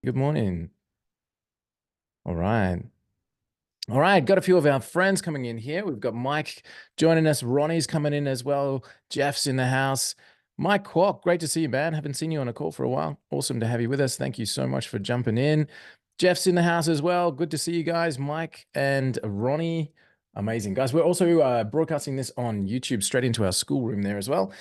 Good morning. All right. All right. Got a few of our friends coming in here. We've got Mike joining us. Ronnie's coming in as well. Jeff's in the house. Mike Kwok, great to see you, man. Haven't seen you on a call for a while. Awesome to have you with us. Thank you so much for jumping in. Jeff's in the house as well. Good to see you guys, Mike and Ronnie. Amazing, guys. We're also broadcasting this on YouTube straight into our schoolroom there as well.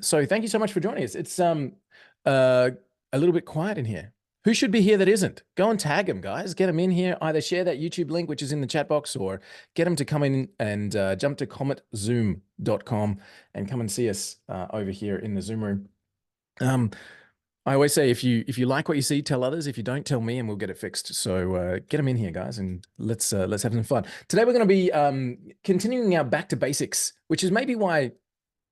So thank you so much for joining us. It's a little bit quiet in here. Who should be here that isn't? Go and tag them, guys. Get them in here. Either share that YouTube link, which is in the chat box, or get them to come in and jump to cometzoom.com and come and see us over here in the Zoom room. I always say, if you like what you see, tell others. If you don't, tell me, and we'll get it fixed. So get them in here, guys, and let's have some fun. Today we're going to be continuing our back to basics, which is maybe why,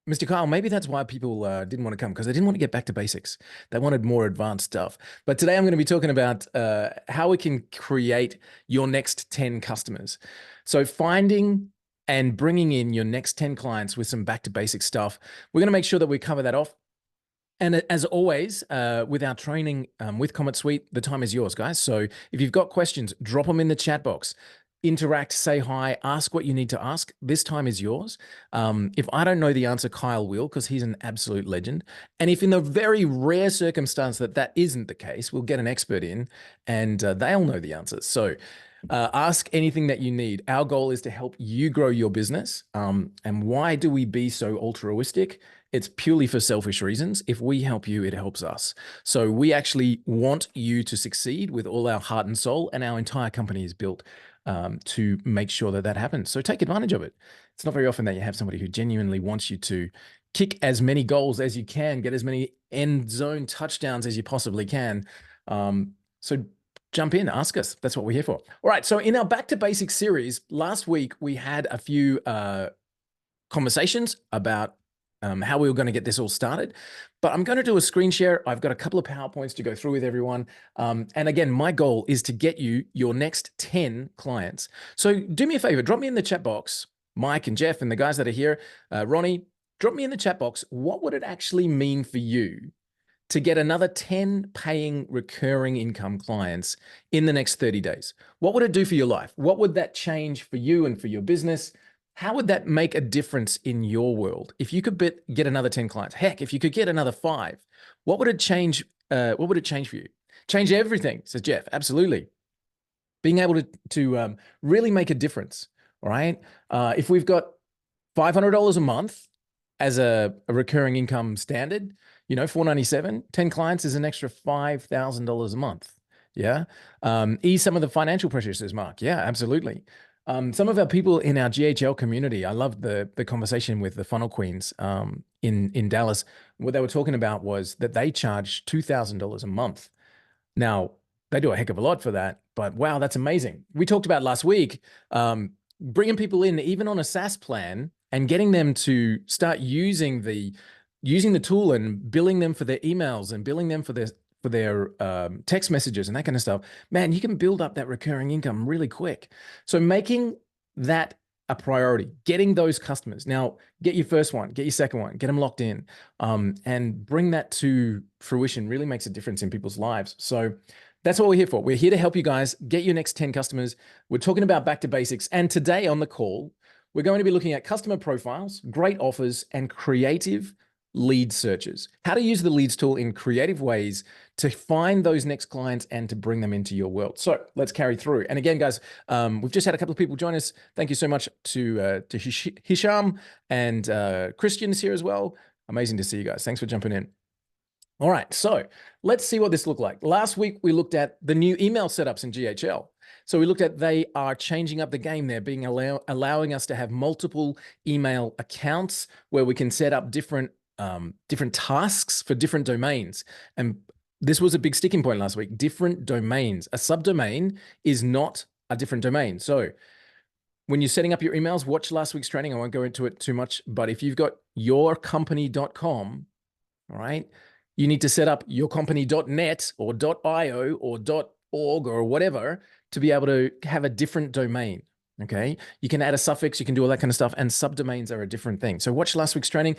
Mr. Kyle, maybe that's why people didn't want to come, because they didn't want to get back to basics. They wanted more advanced stuff. But today I'm going to be talking about how we can create your next 10 customers. So finding and bringing in your next 10 clients with some back to basic stuff. We're going to make sure that we cover that off. And as always, with our training with Comet Suite, the time is yours, guys. So if you've got questions, drop them in the chat box. Interact, say hi, ask what you need to ask. This time is yours. If I don't know the answer, Kyle will, because he's an absolute legend. And if in the very rare circumstance that isn't the case, we'll get an expert in and they'll know the answers. So ask anything that you need. Our goal is to help you grow your business. And why do we be so altruistic? It's purely for selfish reasons. If we help you, it helps us. So we actually want you to succeed with all our heart and soul, and our entire company is built to make sure that happens. So take advantage of it. It's not very often that you have somebody who genuinely wants you to kick as many goals as you can, get as many end zone touchdowns as you possibly can. So jump in, ask us. That's what we're here for. All right. So in our Back to Basics series, last week we had a few conversations about how we were going to get this all started. But I'm going to do a screen share. I've got a couple of PowerPoints to go through with everyone. And again, my goal is to get you your next 10 clients. So do me a favor, drop me in the chat box, Mike and Jeff and the guys that are here, Ronnie, drop me in the chat box. What would it actually mean for you to get another 10 paying recurring income clients in the next 30 days? What would it do for your life? What would that change for you and for your business? How would that make a difference in your world? If you could get another 10 clients, heck, if you could get another 5, what would it change? What would it change for you? Change everything, says Jeff. Absolutely. Being able to really make a difference. All right. If we've got $500 a month as a recurring income standard, you know, $497, 10 clients is an extra $5,000 a month. Yeah. Ease some of the financial pressures, says Mark. Yeah, absolutely. Some of our people in our GHL community, I love the conversation with the Funnel Queens in Dallas. What they were talking about was that they charge $2,000 a month. Now, they do a heck of a lot for that, but wow, that's amazing. We talked about last week, bringing people in even on a SaaS plan and getting them to start using the tool and billing them for their emails and billing them for their text messages and that kind of stuff. Man, you can build up that recurring income really quick. So making that a priority, getting those customers. Now, get your first one, get your second one, get them locked in, and bring that to fruition really makes a difference in people's lives. So that's what we're here for. We're here to help you guys get your next 10 customers. We're talking about back to basics. And today on the call, we're going to be looking at customer profiles, great offers, and creative lead searches. How to use the leads tool in creative ways to find those next clients and to bring them into your world. So let's carry through. And again, guys, we've just had a couple of people join us. Thank you so much to Hisham and Christian is here as well. Amazing to see you guys. Thanks for jumping in. All right, so let's see what this looked like. Last week, we looked at the new email setups in GHL. So we looked at they are changing up the game there, allowing us to have multiple email accounts where we can set up different tasks for different domains. And this was a big sticking point last week, different domains. A subdomain is not a different domain. So when you're setting up your emails, watch last week's training. I won't go into it too much, but if you've got yourcompany.com, all right, you need to set up yourcompany.net or .io or .org or whatever to be able to have a different domain. Okay. You can add a suffix, you can do all that kind of stuff, and subdomains are a different thing. So watch last week's training.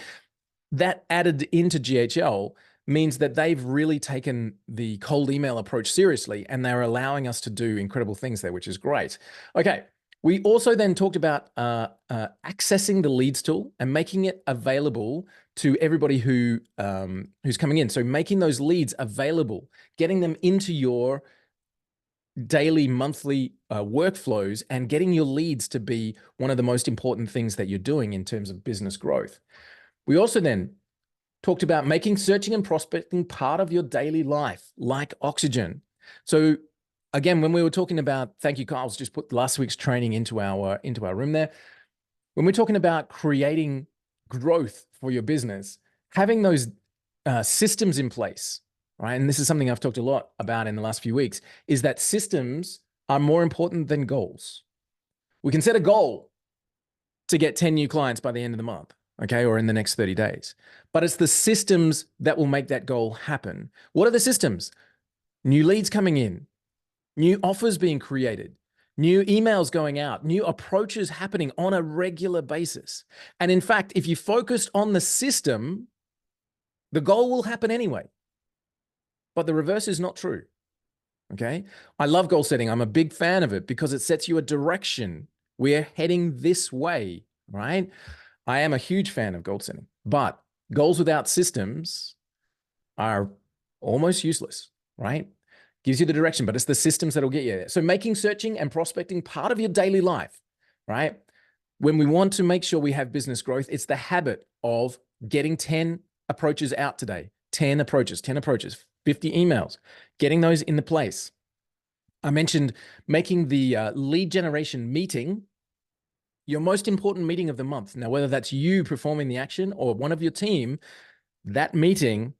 That added into GHL means that they've really taken the cold email approach seriously, and they're allowing us to do incredible things there, which is great. Okay. We also then talked about accessing the leads tool and making it available to everybody who's coming in. So making those leads available, getting them into your daily, monthly workflows, and getting your leads to be one of the most important things that you're doing in terms of business growth. We also then talked about making searching and prospecting part of your daily life, like oxygen. So again, when we were talking about, thank you, Kyle's just put last week's training into our room there. When we're talking about creating growth for your business, having those systems in place, right? And this is something I've talked a lot about in the last few weeks, is that systems are more important than goals. We can set a goal to get 10 new clients by the end of the month, okay, or in the next 30 days. But it's the systems that will make that goal happen. What are the systems? New leads coming in, new offers being created, new emails going out, new approaches happening on a regular basis. And in fact, if you focused on the system, the goal will happen anyway. But the reverse is not true, okay? I love goal setting. I'm a big fan of it because it sets you a direction. We're heading this way, right? I am a huge fan of goal setting, but goals without systems are almost useless, right? Gives you the direction, but it's the systems that'll get you there. So making searching and prospecting part of your daily life, right? When we want to make sure we have business growth, it's the habit of getting 10 approaches out today, 10 approaches, 50 emails, getting those in the place. I mentioned making the lead generation meeting your most important meeting of the month. Now, whether that's you performing the action or one of your team, that meeting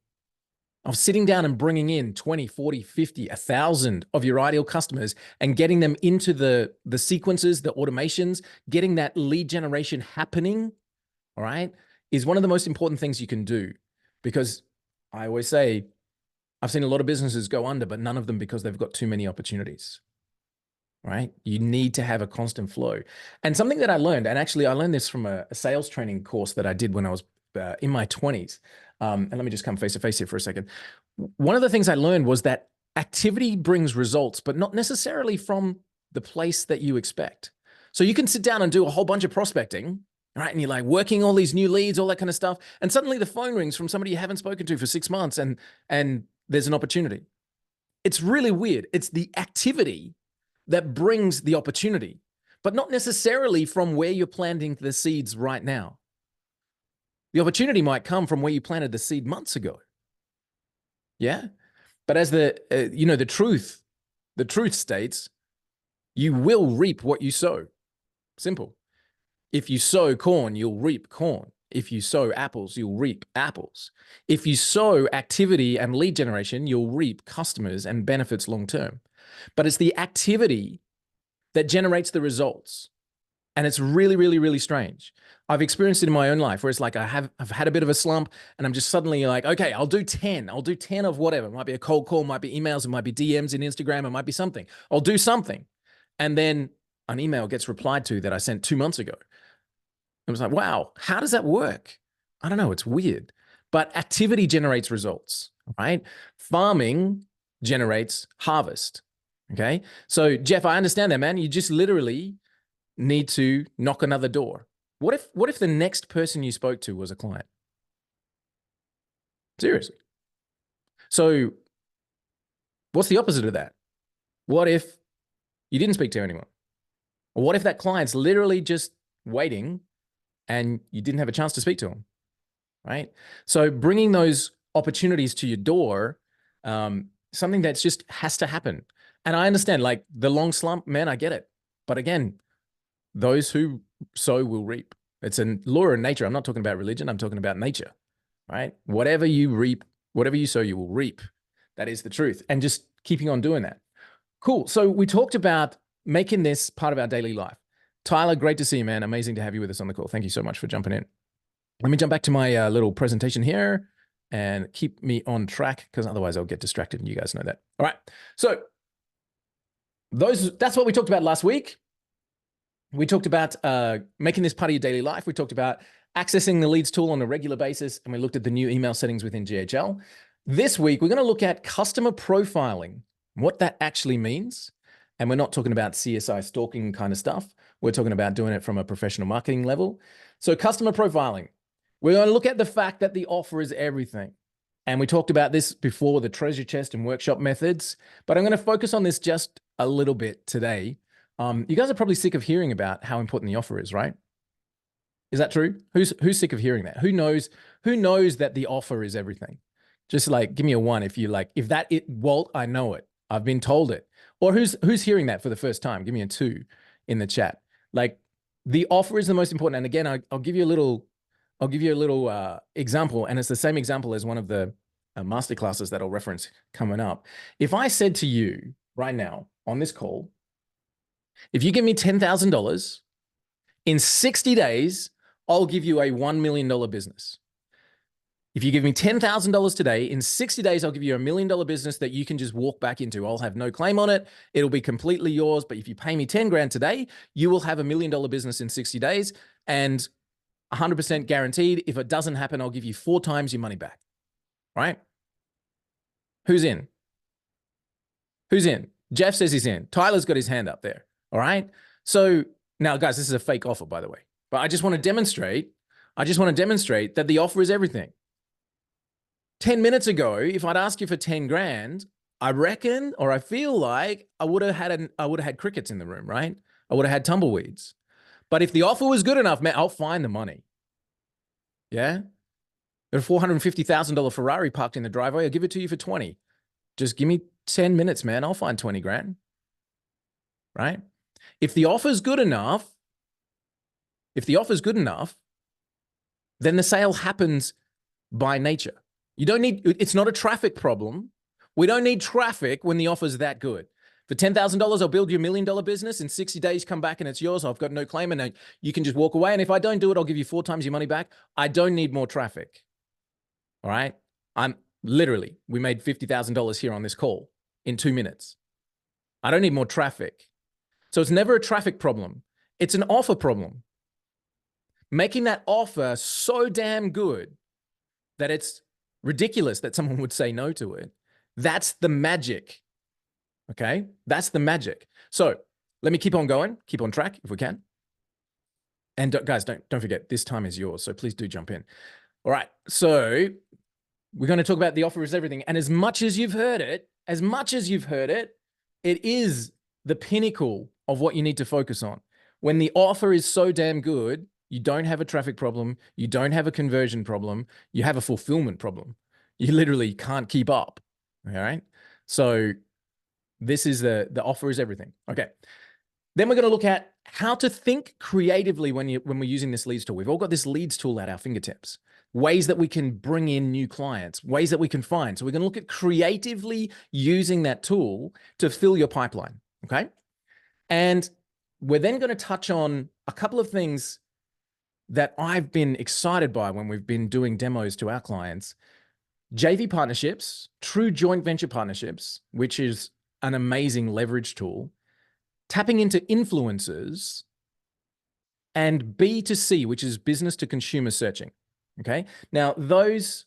of sitting down and bringing in 20, 40, 50, 1,000 of your ideal customers and getting them into the sequences, the automations, getting that lead generation happening, all right, is one of the most important things you can do. Because I always say, I've seen a lot of businesses go under, but none of them because they've got too many opportunities, right? You need to have a constant flow. And something that I learned, and actually I learned this from a sales training course that I did when I was in my 20s. And let me just come face to face here for a second. One of the things I learned was that activity brings results, but not necessarily from the place that you expect. So you can sit down and do a whole bunch of prospecting, right? And you're like working all these new leads, all that kind of stuff. And suddenly the phone rings from somebody you haven't spoken to for 6 months and there's an opportunity. It's really weird. It's the activity that brings the opportunity, but not necessarily from where you're planting the seeds right now. The opportunity might come from where you planted the seed months ago. Yeah. But as the truth states, you will reap what you sow. Simple. If you sow corn, you'll reap corn. If you sow apples, you'll reap apples. If you sow activity and lead generation, you'll reap customers and benefits long term. But it's the activity that generates the results. And it's really, really, really strange. I've experienced it in my own life where it's like I've had a bit of a slump and I'm just suddenly like, okay, I'll do 10. I'll do 10 of whatever. It might be a cold call, might be emails, it might be DMs in Instagram, it might be something. I'll do something. And then an email gets replied to that I sent 2 months ago. I was like, wow, how does that work? I don't know. It's weird. But activity generates results, right? Farming generates harvest. Okay. So Jeff, I understand that, man. You just literally need to knock another door. What if the next person you spoke to was a client? Seriously. So what's the opposite of that? What if you didn't speak to anyone? Or what if that client's literally just waiting and you didn't have a chance to speak to them, right? So bringing those opportunities to your door, something that's just has to happen. And I understand, like the long slump, man, I get it. But again, those who sow will reap. It's a law of nature. I'm not talking about religion. I'm talking about nature, right? Whatever you reap, whatever you sow, you will reap. That is the truth. And just keeping on doing that. Cool. So we talked about making this part of our daily life. Tyler, great to see you, man. Amazing to have you with us on the call. Thank you so much for jumping in. Let me jump back to my little presentation here and keep me on track because otherwise I'll get distracted and you guys know that. All right. So that's what we talked about last week. We talked about making this part of your daily life. We talked about accessing the leads tool on a regular basis, and we looked at the new email settings within GHL. This week, we're going to look at customer profiling, what that actually means. And we're not talking about CSI stalking kind of stuff. We're talking about doing it from a professional marketing level. So customer profiling, we're going to look at the fact that the offer is everything. And we talked about this before, the treasure chest and workshop methods, but I'm going to focus on this just a little bit today. You guys are probably sick of hearing about how important the offer is, right? Is that true? Who's sick of hearing that? Who knows that the offer is everything? Just like, give me a one if you like, if that it, Walt, I know it. I've been told it. Or who's hearing that for the first time? Give me a two in the chat. Like, the offer is the most important. And again, I'll give you a little example, and it's the same example as one of the masterclasses that I'll reference coming up. If I said to you right now on this call, if you give me $10,000 in 60 days, I'll give you a $1 million business. If you give me $10,000 today, in 60 days, I'll give you a $1 million business that you can just walk back into. I'll have no claim on it. It'll be completely yours. But if you pay me 10 grand today, you will have a $1 million business in 60 days and 100% guaranteed. If it doesn't happen, I'll give you 4 times your money back. Right? Who's in? Who's in? Jeff says he's in. Tyler's got his hand up there. All right. So now, guys, this is a fake offer, by the way. But I just want to demonstrate that the offer is everything. 10 minutes ago, if I'd asked you for 10 grand, I reckon, or I feel like I would have had crickets in the room, right? I would have had tumbleweeds. But if the offer was good enough, man, I'll find the money. Yeah? There's a $450,000 Ferrari parked in the driveway. I'll give it to you for 20. Just give me 10 minutes, man. I'll find 20 grand. Right? If the offer's good enough, then the sale happens by nature. You don't need, it's not a traffic problem. We don't need traffic when the offer's that good. For $10,000, I'll build you $1 million business. In 60 days, come back and it's yours. I've got no claim and you can just walk away. And if I don't do it, I'll give you 4 times your money back. I don't need more traffic. All right. We made $50,000 here on this call in 2 minutes. I don't need more traffic. So it's never a traffic problem. It's an offer problem. Making that offer so damn good that it's ridiculous that someone would say no to it. That's the magic. Okay? That's the magic. So let me keep on going, keep on track if we can. And guys, don't forget, this time is yours. So please do jump in. All right. So we're going to talk about the offer is everything. And as much as you've heard it, it is the pinnacle of what you need to focus on. When the offer is so damn good, you don't have a traffic problem. You don't have a conversion problem. You have a fulfillment problem. You literally can't keep up. All right. So this is the offer is everything. Okay. Then we're going to look at how to think creatively when we're using this leads tool. We've all got this leads tool at our fingertips, ways that we can bring in new clients, ways that we can find. So we're going to look at creatively using that tool to fill your pipeline. Okay. And we're then going to touch on a couple of things that I've been excited by when we've been doing demos to our clients. JV partnerships, true joint venture partnerships, which is an amazing leverage tool, tapping into influencers, and B2C, which is business to consumer searching. Okay. Now, those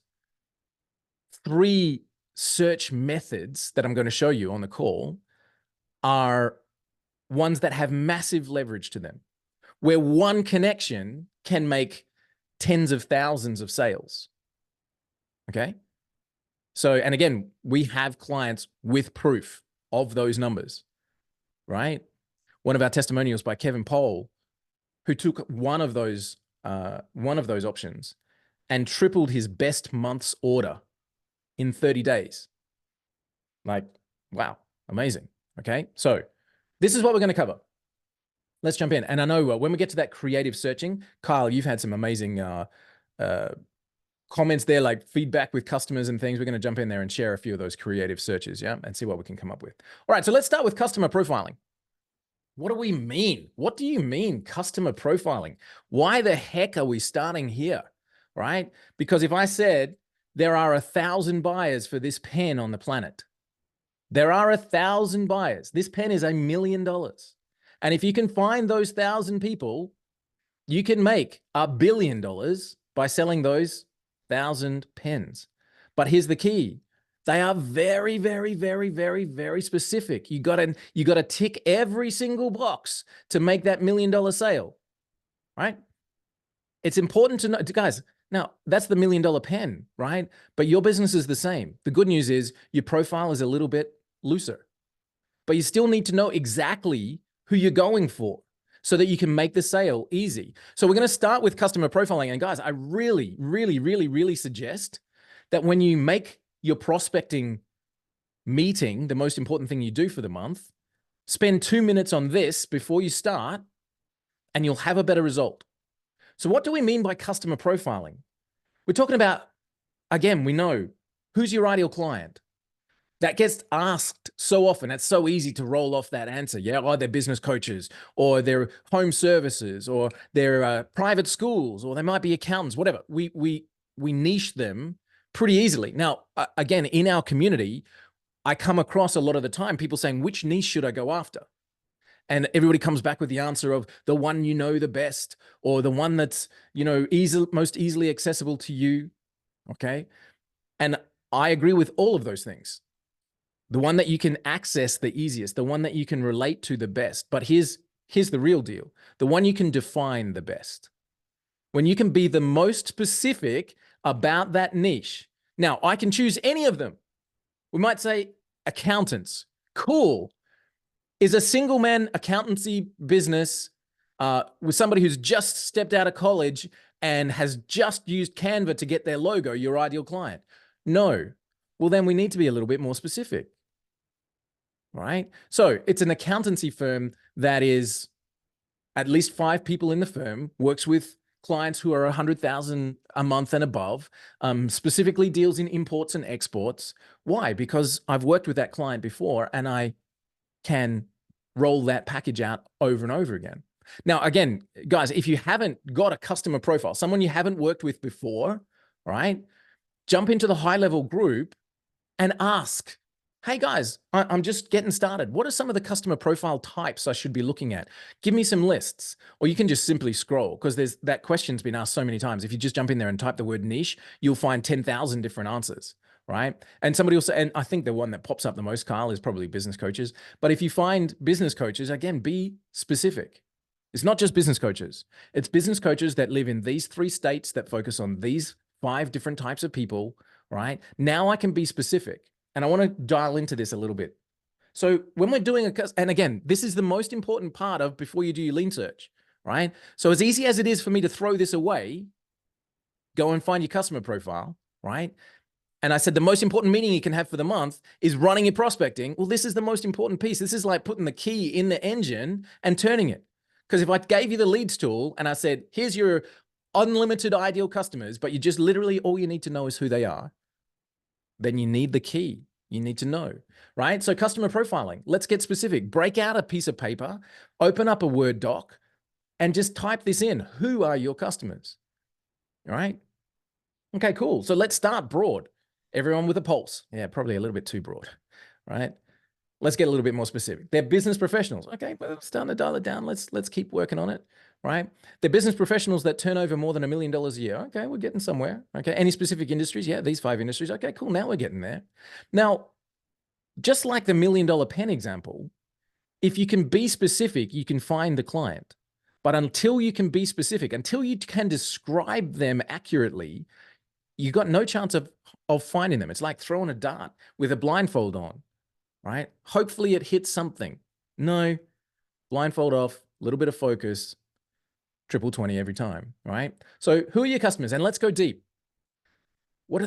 3 search methods that I'm going to show you on the call are ones that have massive leverage to them, where one connection can make tens of thousands of sales. Okay. So, and again, we have clients with proof of those numbers, right? One of our testimonials by Kevin Pohl, who took one of those options and tripled his best month's order in 30 days. Like, wow, amazing. Okay. So this is what we're going to cover. Let's jump in. And I know when we get to that creative searching, Kyle, you've had some amazing comments there, like feedback with customers and things. We're going to jump in there and share a few of those creative searches, yeah, and see what we can come up with. All right, so let's start with customer profiling. What do we mean? What do you mean customer profiling? Why the heck are we starting here, right? Because if I said there are 1,000 buyers for this pen on the planet, there are 1,000 buyers. This pen is $1 million. And if you can find those 1,000 people, you can make $1 billion by selling those 1,000 pens. But here's the key. They are very, very, very, very, very specific. You gotta tick every single box to make that $1 million sale, right? It's important to know, guys. Now that's the $1 million pen, right? But your business is the same. The good news is your profile is a little bit looser, but you still need to know exactly who you're going for so that you can make the sale easy. So we're going to start with customer profiling. And guys, I really, really, really, really suggest that when you make your prospecting meeting the most important thing you do for the month, spend 2 minutes on this before you start, and you'll have a better result. So what do we mean by customer profiling? We're talking about, again, we know who's your ideal client. That gets asked so often. It's so easy to roll off that answer. Yeah, oh, they're business coaches, or they're home services, or they're private schools, or they might be accountants, whatever. We niche them pretty easily. Now, again, in our community, I come across a lot of the time people saying, which niche should I go after? And everybody comes back with the answer of the one you know the best, or the one that's, most easily accessible to you. Okay. And I agree with all of those things. The one that you can access the easiest, the one that you can relate to the best. But here's the real deal. The one you can define the best. When you can be the most specific about that niche. Now, I can choose any of them. We might say accountants. Cool. Is a single man accountancy business with somebody who's just stepped out of college and has just used Canva to get their logo your ideal client? No. Well, then we need to be a little bit more specific, right? So it's an accountancy firm that is at least 5 people in the firm, works with clients who are 100,000 a month and above, specifically deals in imports and exports. Why? Because I've worked with that client before and I can roll that package out over and over again. Now, again, guys, if you haven't got a customer profile, someone you haven't worked with before, right? Jump into the high-level group and ask, hey guys, I'm just getting started. What are some of the customer profile types I should be looking at? Give me some lists. Or you can just simply scroll, because that question's been asked so many times. If you just jump in there and type the word niche, you'll find 10,000 different answers, right? And somebody will say, and I think the one that pops up the most, Kyle, is probably business coaches. But if you find business coaches, again, be specific. It's not just business coaches. It's business coaches that live in these 3 states that focus on these 5 different types of people, right? Now I can be specific. And I want to dial into this a little bit. So when we're doing and again, this is the most important part of before you do your lean search, right? So as easy as it is for me to throw this away, go and find your customer profile, right? And I said the most important meeting you can have for the month is running your prospecting. Well, this is the most important piece. This is like putting the key in the engine and turning it. Because if I gave you the leads tool and I said, here's your unlimited ideal customers, but you just literally all you need to know is who they are, then you need the key. You need to know, right? So customer profiling, let's get specific. Break out a piece of paper, open up a Word doc, and just type this in. Who are your customers? All right. Okay, cool. So let's start broad. Everyone with a pulse. Yeah, probably a little bit too broad, right? Let's get a little bit more specific. They're business professionals. Okay, well, starting to dial it down. Let's keep working on it, right? They're business professionals that turn over more than $1 million a year. Okay, we're getting somewhere. Okay, any specific industries? Yeah, these 5 industries. Okay, cool. Now we're getting there. Now, just like the $1 million pen example, if you can be specific, you can find the client. But until you can be specific, until you can describe them accurately, you got no chance of finding them. It's like throwing a dart with a blindfold on, right? Hopefully it hits something. No, blindfold off, a little bit of focus, triple 20 every time, right? So who are your customers? And let's go deep. What do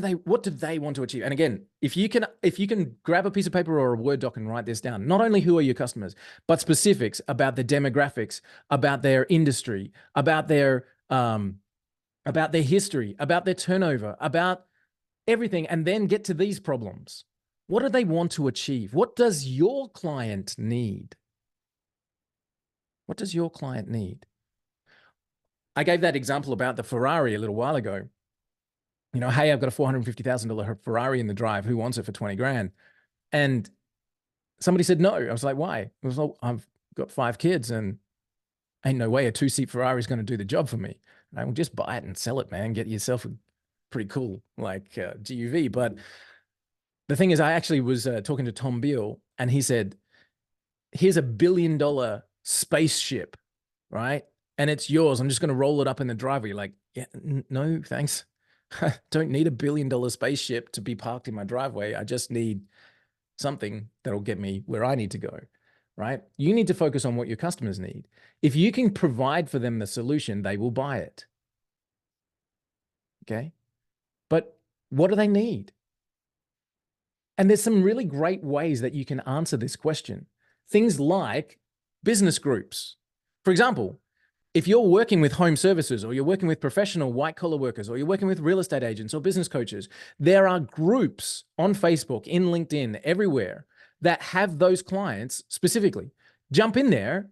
they want to achieve? And again, if you can grab a piece of paper or a Word doc and write this down, not only who are your customers, but specifics about the demographics, about their industry, about their history, about their turnover, about everything, and then get to these problems. What do they want to achieve? What does your client need? What does your client need? I gave that example about the Ferrari a little while ago. Hey, I've got a $450,000 Ferrari in the drive. Who wants it for 20 grand? And somebody said no. I was like, why? It was like, I've got 5 kids and ain't no way a 2-seat Ferrari is going to do the job for me. I will just buy it and sell it, man. Get yourself a pretty cool GUV. But the thing is, I actually was talking to Tom Beale, and he said, here's $1 billion spaceship, right? And it's yours. I'm just going to roll it up in the driveway. You're like, yeah, no, thanks. Don't need $1 billion spaceship to be parked in my driveway. I just need something that'll get me where I need to go, right? You need to focus on what your customers need. If you can provide for them the solution, they will buy it. Okay. But what do they need? And there's some really great ways that you can answer this question. Things like business groups. For example, if you're working with home services, or you're working with professional white collar workers, or you're working with real estate agents or business coaches, there are groups on Facebook, in LinkedIn, everywhere that have those clients specifically. Jump in there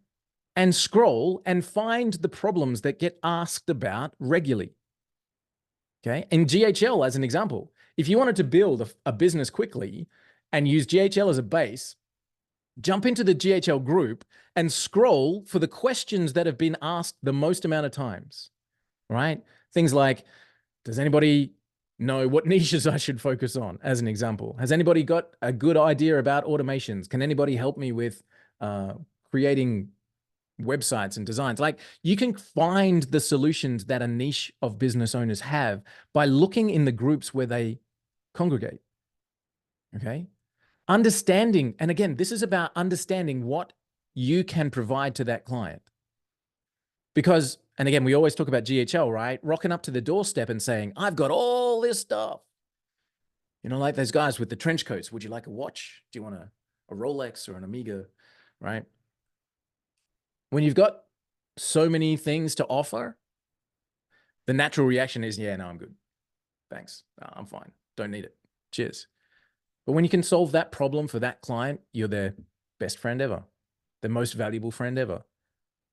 and scroll and find the problems that get asked about regularly. Okay. And GHL as an example, if you wanted to build a business quickly and use GHL as a base, jump into the GHL group and scroll for the questions that have been asked the most amount of times, right? Things like, does anybody know what niches I should focus on, as an example? Has anybody got a good idea about automations? Can anybody help me with creating websites and designs? Like, you can find the solutions that a niche of business owners have by looking in the groups where they congregate, okay? Understanding, and again, this is about understanding what you can provide to that client. Because, and again, we always talk about GHL, right? Rocking up to the doorstep and saying, I've got all this stuff. You know, like those guys with the trench coats. Would you like a watch? Do you want a Rolex or an Omega, right? When you've got so many things to offer, the natural reaction is, yeah, no, I'm good. Thanks. I'm fine. Don't need it. Cheers. But when you can solve that problem for that client, you're their best friend ever, the most valuable friend ever,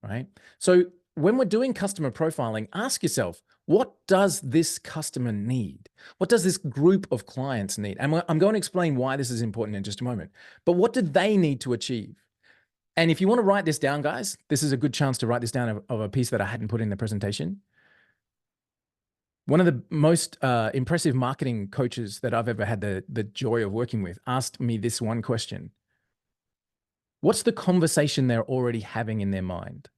right? So when we're doing customer profiling, ask yourself, what does this customer need? What does this group of clients need? And I'm going to explain why this is important in just a moment. But what do they need to achieve? And if you want to write this down, guys, this is a good chance to write this down of a piece that I hadn't put in the presentation. One of the most impressive marketing coaches that I've ever had the joy of working with asked me this one question. What's the conversation they're already having in their mind?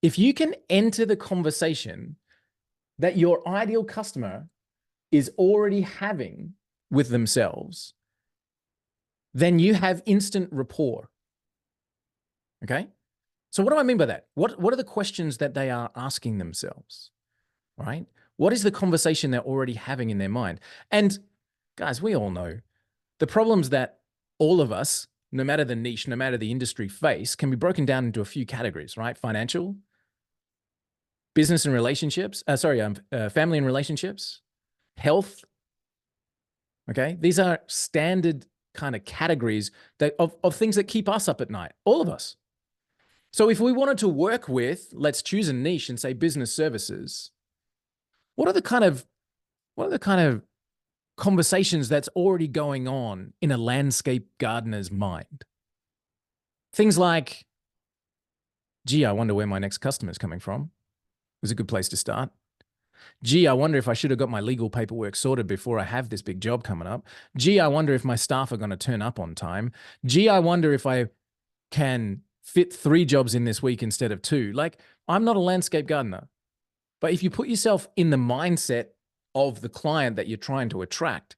If you can enter the conversation that your ideal customer is already having with themselves, then you have instant rapport. Okay? So what do I mean by that? What are the questions that they are asking themselves, right? What is the conversation they're already having in their mind? And guys, we all know the problems that all of us, no matter the niche, no matter the industry, face can be broken down into a few categories, right? Financial, business and relationships, family and relationships, health. Okay. These are standard kind of categories of things that keep us up at night, all of us. So if we wanted to work with, let's choose a niche and say business services, what are the kind of conversations that's already going on in a landscape gardener's mind? Things like, gee, I wonder where my next customer is coming from. It was a good place to start. Gee, I wonder if I should have got my legal paperwork sorted before I have this big job coming up. Gee, I wonder if my staff are going to turn up on time. Gee, I wonder if I can fit 3 jobs in this week instead of 2. Like, I'm not a landscape gardener, but if you put yourself in the mindset of the client that you're trying to attract,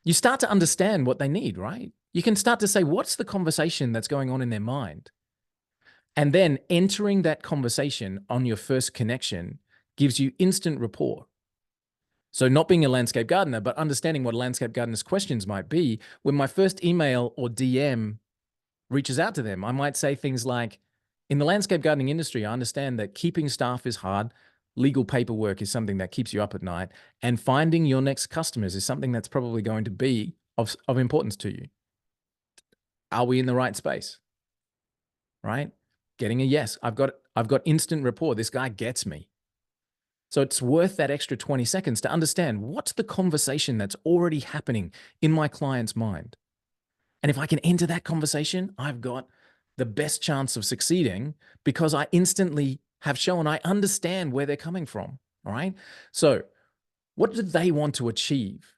you start to understand what they need, right? You can start to say, what's the conversation that's going on in their mind? And then entering that conversation on your first connection gives you instant rapport. So not being a landscape gardener, but understanding what a landscape gardener's questions might be, when my first email or DM reaches out to them, I might say things like, in the landscape gardening industry, I understand that keeping staff is hard. Legal paperwork is something that keeps you up at night, and finding your next customers is something that's probably going to be of importance to you. Are we in the right space? Right? Getting a yes. I've got instant rapport. This guy gets me. So it's worth that extra 20 seconds to understand what's the conversation that's already happening in my client's mind. And if I can enter that conversation, I've got the best chance of succeeding because I instantly have shown I understand where they're coming from. All right. So what do they want to achieve?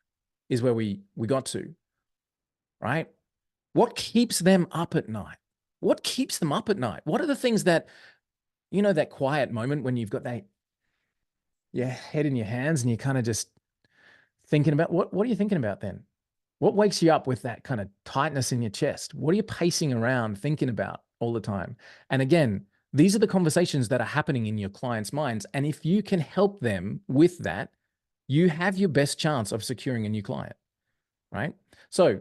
is where we got to, right? What keeps them up at night? What keeps them up at night? What are the things that, that quiet moment when you've got that your head in your hands and you're kind of just thinking about what are you thinking about then? What wakes you up with that kind of tightness in your chest? What are you pacing around thinking about all the time? And again, these are the conversations that are happening in your clients' minds. And if you can help them with that, you have your best chance of securing a new client, right? So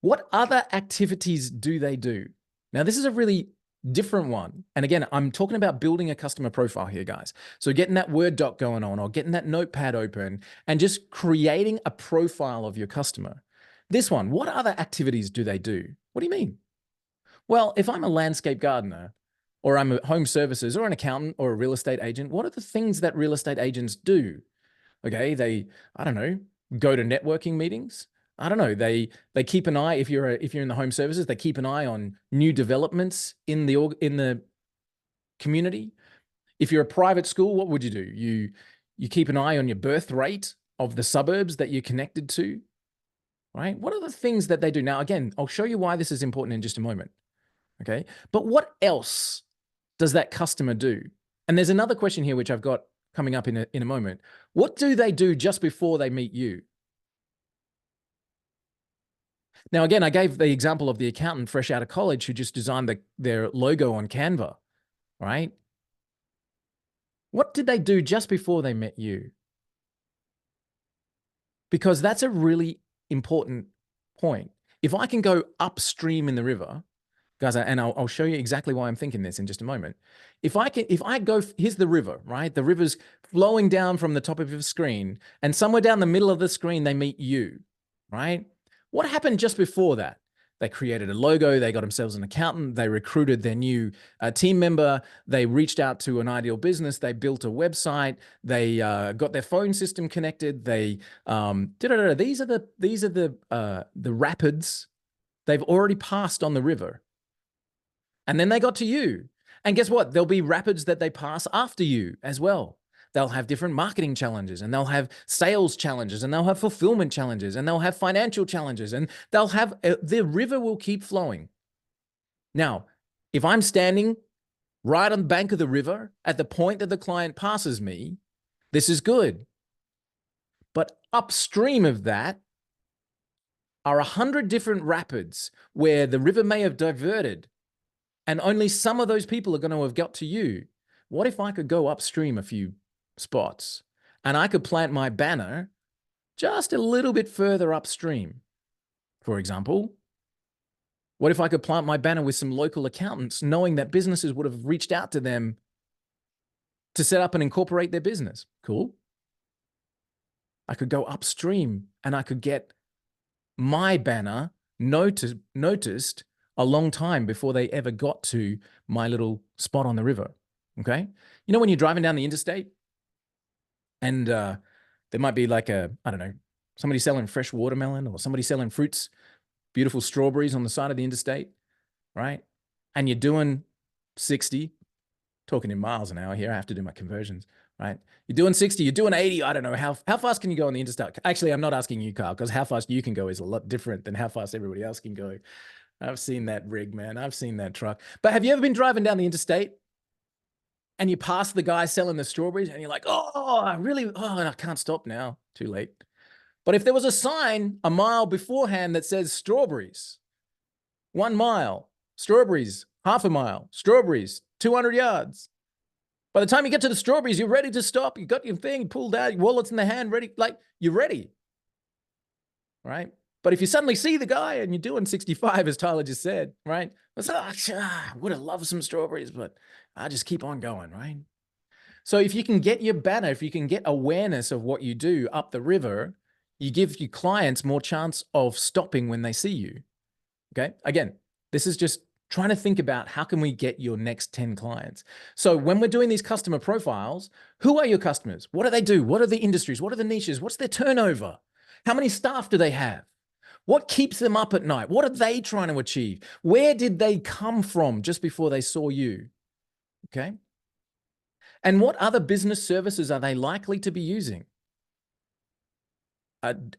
what other activities do they do? Now, this is a really different one. And again, I'm talking about building a customer profile here, guys. So getting that Word doc going on or getting that notepad open and just creating a profile of your customer. This one, what other activities do they do? What do you mean? Well, if I'm a landscape gardener or I'm a home services or an accountant or a real estate agent, what are the things that real estate agents do? Okay, I don't know, go to networking meetings. I don't know. They keep an eye if you're in the home services. They keep an eye on new developments in the community. If you're a private school, what would you do? You keep an eye on your birth rate of the suburbs that you're connected to, right? What are the things that they do? Now, again, I'll show you why this is important in just a moment. Okay, but what else does that customer do? And there's another question here which I've got coming up in a moment. What do they do just before they meet you? Now, again, I gave the example of the accountant fresh out of college who just designed their logo on Canva, right? What did they do just before they met you? Because that's a really important point. If I can go upstream in the river, guys, and I'll show you exactly why I'm thinking this in just a moment. If I go, here's the river, right? The river's flowing down from the top of your screen, and somewhere down the middle of the screen, they meet you, right? What happened just before that? They created a logo, they got themselves an accountant, they recruited their new team member, they reached out to an ideal business, they built a website, they got their phone system connected, they these are the rapids they've already passed on the river. And then they got to you. And guess what? There'll be rapids that they pass after you as well. They'll have different marketing challenges, and they'll have sales challenges, and they'll have fulfillment challenges, and they'll have financial challenges, and they'll have the river will keep flowing. Now, if I'm standing right on the bank of the river at the point that the client passes me, this is good. But upstream of that are 100 different rapids where the river may have diverted, and only some of those people are going to have got to you. What if I could go upstream a few spots and I could plant my banner just a little bit further upstream? For example, what if I could plant my banner with some local accountants, knowing that businesses would have reached out to them to set up and incorporate their business? Cool. I could go upstream and I could get my banner noticed a long time before they ever got to my little spot on the river. Okay. You know, when you're driving down the interstate and there might be like I don't know, somebody selling fresh watermelon or somebody selling fruits, beautiful strawberries on the side of the interstate, right? And you're doing 60, talking in miles an hour here. I have to do my conversions, right? You're doing 60, you're doing 80. I don't know how fast can you go on the interstate? Actually, I'm not asking you, Carl, because how fast you can go is a lot different than how fast everybody else can go. I've seen that rig, man. I've seen that truck. But have you ever been driving down the interstate and you pass the guy selling the strawberries and you're like, I can't stop now. Too late. But if there was a sign a mile beforehand that says strawberries, 1 mile, strawberries, half a mile, strawberries, 200 yards. By the time you get to the strawberries, you're ready to stop. You got your thing pulled out, your wallet's in the hand, ready, like you're ready, right? But if you suddenly see the guy and you're doing 65, as Tyler just said, right? I would have loved some strawberries, but I just keep on going, right? So if you can get your banner, if you can get awareness of what you do up the river, you give your clients more chance of stopping when they see you. Okay. Again, this is just trying to think about how can we get your next 10 clients. So when we're doing these customer profiles, who are your customers? What do they do? What are the industries? What are the niches? What's their turnover? How many staff do they have? What keeps them up at night? What are they trying to achieve? Where did they come from just before they saw you? Okay. And what other business services are they likely to be using?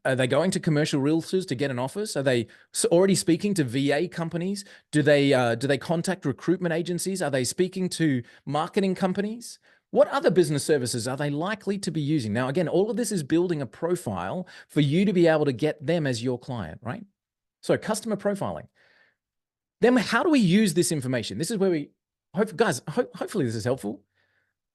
Are they going to commercial realtors to get an office? Are they already speaking to VA companies? Do they contact recruitment agencies? Are they speaking to marketing companies? What other business services are they likely to be using? Now, again, all of this is building a profile for you to be able to get them as your client, right? So customer profiling. Then how do we use this information? This is where we, hopefully this is helpful.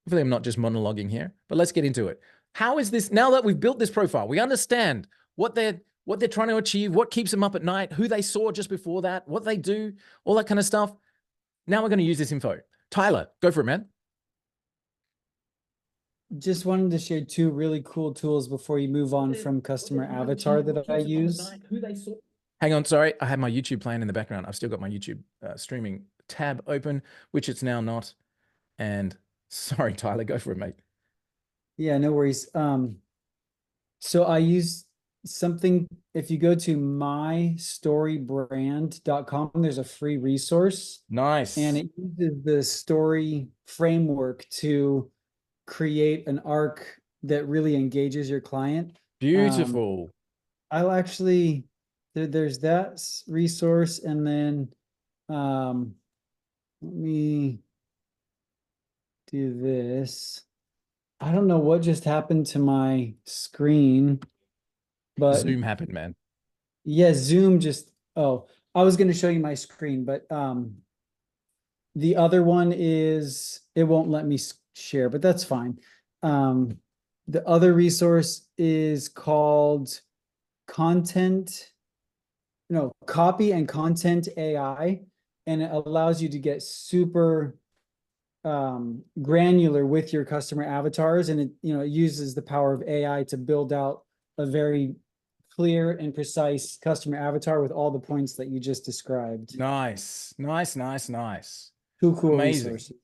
Hopefully I'm not just monologuing here, but let's get into it. How is this, now that we've built this profile, we understand what they're trying to achieve, what keeps them up at night, who they saw just before that, what they do, all that kind of stuff. Now we're going to use this info. Tyler, go for it, man. Just wanted to share two really cool tools before you move on from customer avatar that I use. Hang on, sorry. I had my YouTube playing in the background. I've still got my YouTube streaming tab open, which it's now not. And sorry, Tyler, go for it, mate. Yeah, no worries. So I use something, if you go to mystorybrand.com, there's a free resource. Nice. And it uses the story framework to create an arc that really engages your client. Beautiful. I'll actually, there's that resource, and then let me do this. I don't know what just happened to my screen, but Zoom happened, man. yeah, Zoom just, oh, I was going to show you my screen, but the other one is, it won't let me share, but that's fine. The other resource is called Copy and Content AI, and it allows you to get super granular with your customer avatars, and it uses the power of AI to build out a very clear and precise customer avatar with all the points that you just described. Nice. Two cool Amazing. resources.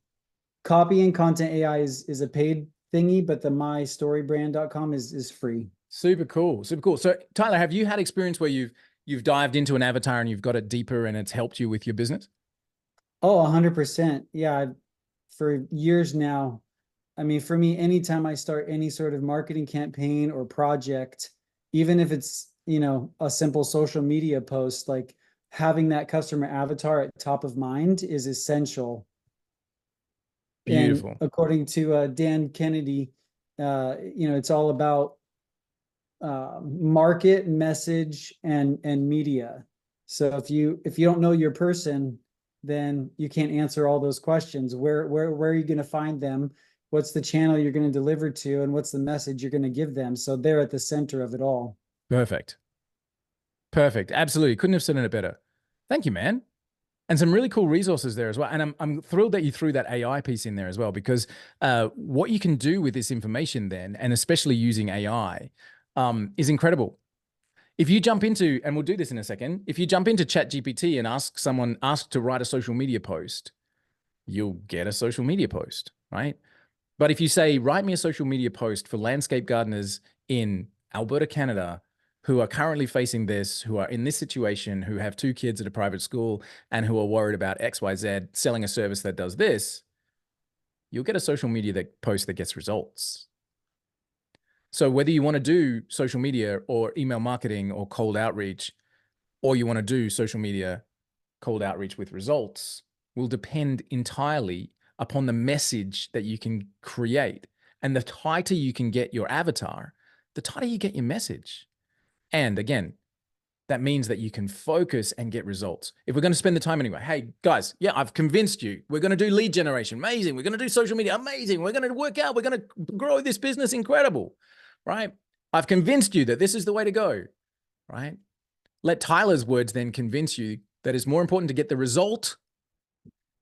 Copy and Content AI is a paid thingy, but the mystorybrand.com is free. Super cool. So Tyler, have you had experience where you've dived into an avatar and you've got it deeper and it's helped you with your business? Oh, 100%. Yeah, for years now. I mean, for me, anytime I start any sort of marketing campaign or project, even if it's, a simple social media post, like having that customer avatar at top of mind is essential. Beautiful. And according to Dan Kennedy, it's all about market, message, and media. So if you don't know your person, then you can't answer all those questions. Where are you going to find them? What's the channel you're going to deliver to, and what's the message you're going to give them? So they're at the center of it all. Perfect. Absolutely. Couldn't have said it better. Thank you, man. And some really cool resources there as well. And I'm thrilled that you threw that AI piece in there as well, because what you can do with this information then, and especially using AI, is incredible. If you jump into, and we'll do this in a second, if you jump into ChatGPT and ask to write a social media post, you'll get a social media post, right? But if you say, write me a social media post for landscape gardeners in Alberta, Canada, who are currently facing this, who are in this situation, who have 2 kids at a private school, and who are worried about XYZ, selling a service that does this, you'll get a social media post that gets results. So whether you want to do social media or email marketing or cold outreach, or you want to do social media cold outreach with results, will depend entirely upon the message that you can create. And the tighter you can get your avatar, the tighter you get your message. And again, that means that you can focus and get results. If we're going to spend the time anyway, hey guys, yeah, I've convinced you. We're going to do lead generation. Amazing. We're going to do social media. Amazing. We're going to work out. We're going to grow this business. Incredible. Right? I've convinced you that this is the way to go. Right? Let Tyler's words then convince you that it's more important to get the result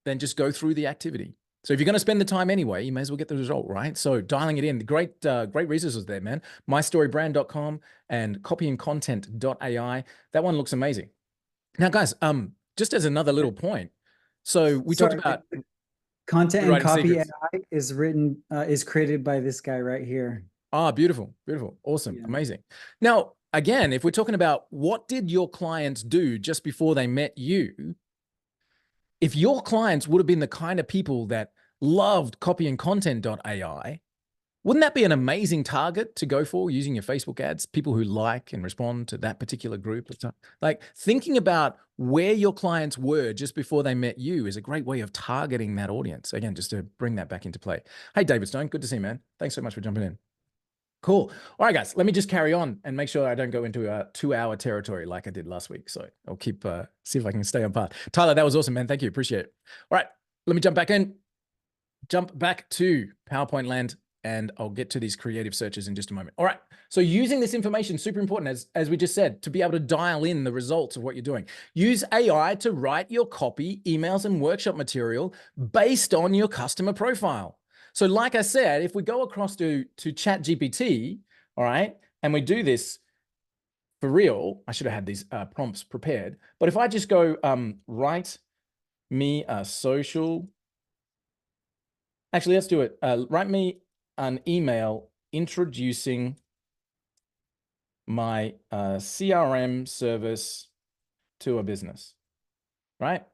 than just go through the activity. So if you're going to spend the time anyway, you may as well get the result, right? So dialing it in, great resources there, man. mystorybrand.com and copyandcontent.ai. That one looks amazing. Now, guys, just as another little point. So we talked about content and copy AI is created by this guy right here. Ah, beautiful. Awesome. Yeah. Amazing. Now, again, if we're talking about what did your clients do just before they met you, if your clients would have been the kind of people that loved copyandcontent.ai, Wouldn't that be an amazing target to go for using your Facebook ads? People who like and respond to that particular group. Like thinking about where your clients were just before they met you is a great way of targeting that audience. Again, just to bring that back into play. Hey, David Stone, good to see you, man. Thanks so much for jumping in. Cool. All right, guys, let me just carry on and make sure I don't go into a 2-hour territory like I did last week. So I'll keep, see if I can stay on path. Tyler, that was awesome, man. Thank you. Appreciate it. All right, let me jump back to PowerPoint land, and I'll get to these creative searches in just a moment. All right, so using this information, super important, as we just said, to be able to dial in the results of what you're doing. Use AI to write your copy, emails, and workshop material based on your customer profile. So like I said, if we go across to ChatGPT, all right, and we do this for real, I should have had these prompts prepared, but if I just go write me a social, actually, let's do it. Write me an email introducing my CRM service to a business, right?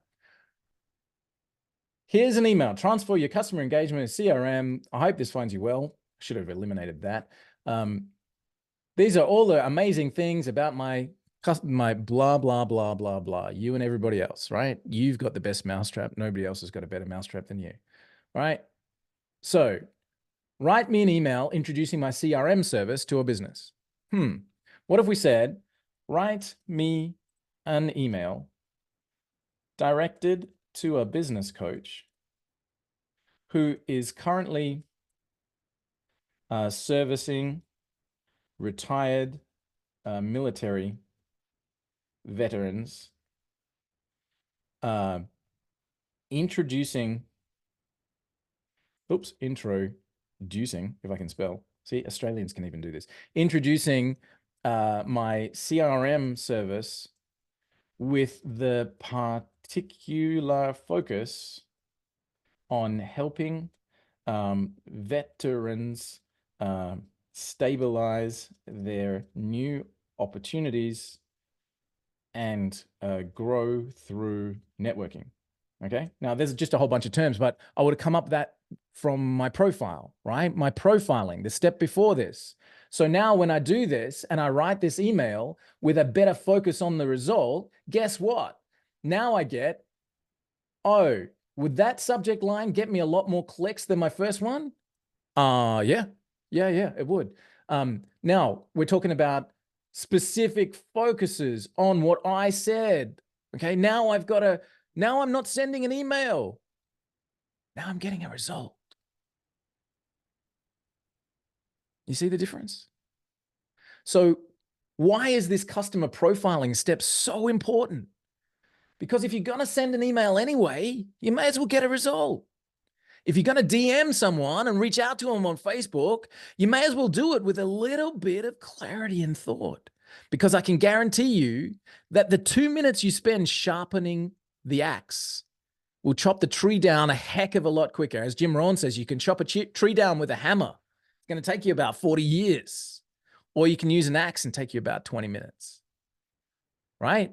Here's an email. Transfer your customer engagement to CRM. I hope this finds you well. Should have eliminated that. These are all the amazing things about my blah, blah, blah, blah, blah. You and everybody else, right? You've got the best mousetrap. Nobody else has got a better mousetrap than you, right? So write me an email introducing my CRM service to a business. What if we said, write me an email directed to a business coach who is currently servicing retired military veterans, introducing, if I can spell. See, Australians can even do this. Introducing my CRM service with the particular focus on helping veterans stabilize their new opportunities and grow through networking. Okay, now there's just a whole bunch of terms, but I would have come up that from my profile, right? My profiling, the step before this. So now when I do this and I write this email with a better focus on the result, guess what? Now I get, oh, would that subject line get me a lot more clicks than my first one? Yeah, it would. Now we're talking about specific focuses on what I said. Okay, now I'm not sending an email. Now I'm getting a result. You see the difference? So why is this customer profiling step so important? Because if you're going to send an email anyway, you may as well get a result. If you're going to DM someone and reach out to them on Facebook, you may as well do it with a little bit of clarity and thought. Because I can guarantee you that the 2 minutes you spend sharpening the axe will chop the tree down a heck of a lot quicker. As Jim Rohn says, you can chop a tree down with a hammer. It's going to take you about 40 years. Or you can use an axe and take you about 20 minutes. Right?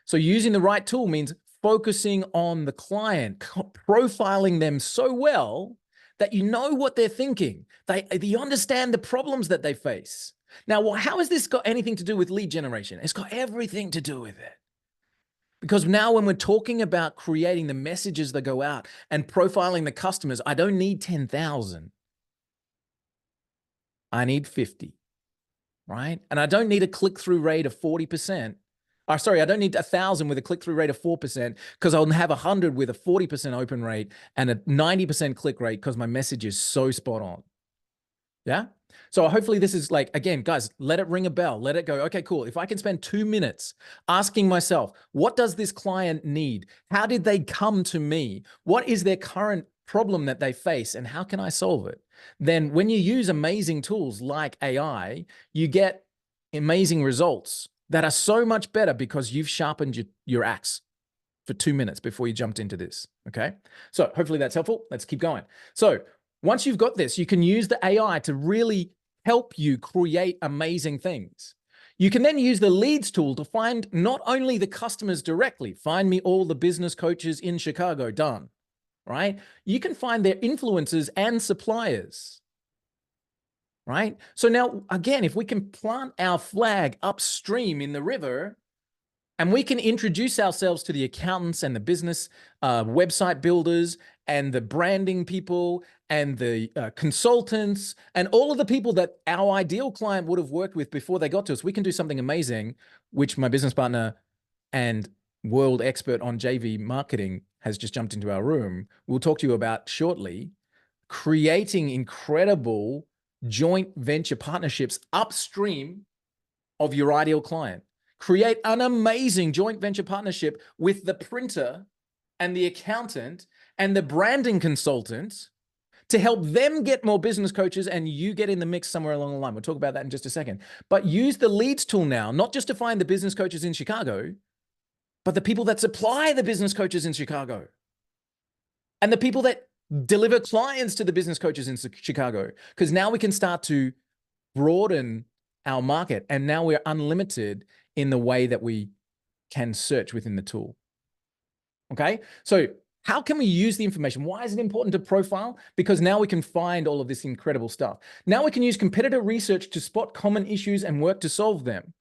So using the right tool means focusing on the client, profiling them so well that you know what they're thinking. You understand the problems that they face. Now, how has this got anything to do with lead generation? It's got everything to do with it. Because now when we're talking about creating the messages that go out and profiling the customers, I don't need 10,000. I need 50, right? And I don't need a click-through rate of 40%. I don't need 1,000 with a click-through rate of 4% because I'll have 100 with a 40% open rate and a 90% click rate because my message is so spot on. Yeah? So hopefully this is like, again, guys, let it ring a bell. Let it go. Okay, cool. If I can spend 2 minutes asking myself, what does this client need? How did they come to me? What is their current problem that they face and how can I solve it? Then when you use amazing tools like AI, you get amazing results that are so much better because you've sharpened your axe for 2 minutes before you jumped into this, okay? So hopefully that's helpful. Let's keep going. So once you've got this, you can use the AI to really help you create amazing things. You can then use the leads tool to find not only the customers directly, find me all the business coaches in Chicago, done, right? You can find their influencers and suppliers. right? So now, again, if we can plant our flag upstream in the river, and we can introduce ourselves to the accountants and the business website builders and the branding people and the consultants and all of the people that our ideal client would have worked with before they got to us. We can do something amazing, which my business partner and world expert on JV marketing has just jumped into our room. We'll talk to you about shortly, creating incredible joint venture partnerships upstream of your ideal client. Create an amazing joint venture partnership with the printer and the accountant and the branding consultant to help them get more business coaches and you get in the mix somewhere along the line. We'll talk about that in just a second. But use the leads tool now, not just to find the business coaches in Chicago, but the people that supply the business coaches in Chicago and the people that deliver clients to the business coaches in Chicago. Because now we can start to broaden our market, and now we're unlimited in the way that we can search within the tool. Okay, so how can we use the information? Why is it important to profile? Because now we can find all of this incredible stuff. Now we can use competitor research to spot common issues and work to solve them.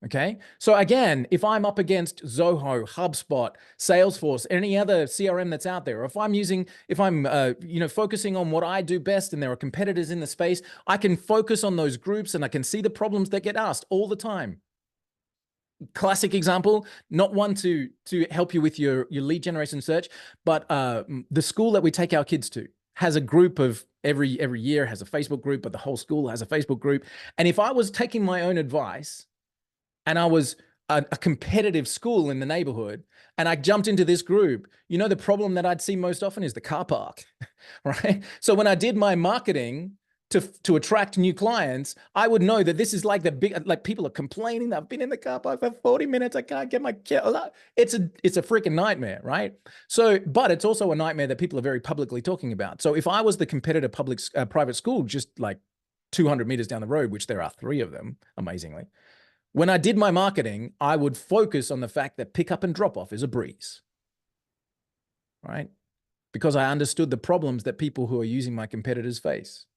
Okay, so again, if I'm up against Zoho, HubSpot, Salesforce, any other CRM that's out there, or if I'm focusing on what I do best and there are competitors in the space, I can focus on those groups and I can see the problems that get asked all the time. Classic example, not one to help you with your lead generation search, but the school that we take our kids to has a group of every year has a Facebook group, but the whole school has a Facebook group. And if I was taking my own advice, and I was a competitive school in the neighborhood, and I jumped into this group, the problem that I'd see most often is the car park, right? So when I did my marketing to attract new clients, I would know that this is like people are complaining that I've been in the car park for 40 minutes. I can't get my kid. It's a freaking nightmare, right? So, but it's also a nightmare that people are very publicly talking about. So if I was the competitor private school, just like 200 meters down the road, which there are 3 of them, amazingly, when I did my marketing, I would focus on the fact that pickup and drop off is a breeze, right? Because I understood the problems that people who are using my competitors face.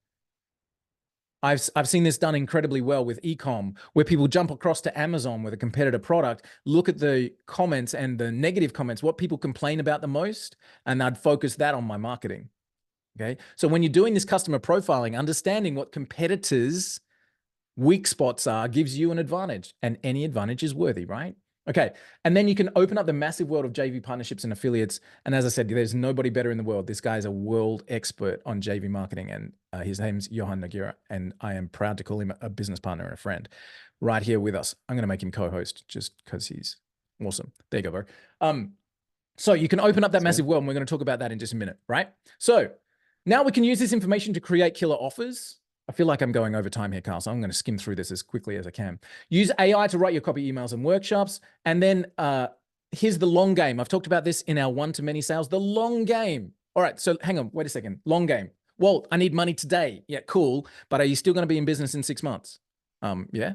I've seen this done incredibly well with e-com, where people jump across to Amazon with a competitor product, look at the comments and the negative comments, what people complain about the most, and I'd focus that on my marketing. Okay. So when you're doing this customer profiling, understanding what competitors' weak spots are gives you an advantage, and any advantage is worthy, right? Okay. And then you can open up the massive world of JV partnerships and affiliates. And as I said, there's nobody better in the world. This guy is a world expert on JV marketing, and his name's Johan Noguera, and I am proud to call him a business partner and a friend right here with us. I'm going to make him co-host just because he's awesome. There you go, bro. So you can open up that massive world, and we're going to talk about that in just a minute, right? So now we can use this information to create killer offers. I feel like I'm going over time here, Carl, so I'm going to skim through this as quickly as I can. Use AI to write your copy emails and workshops. And then here's the long game. I've talked about this in our one-to-many sales, the long game. All right, so hang on, wait a second. Long game. Well, I need money today. Yeah, cool. But are you still going to be in business in 6 months? Yeah.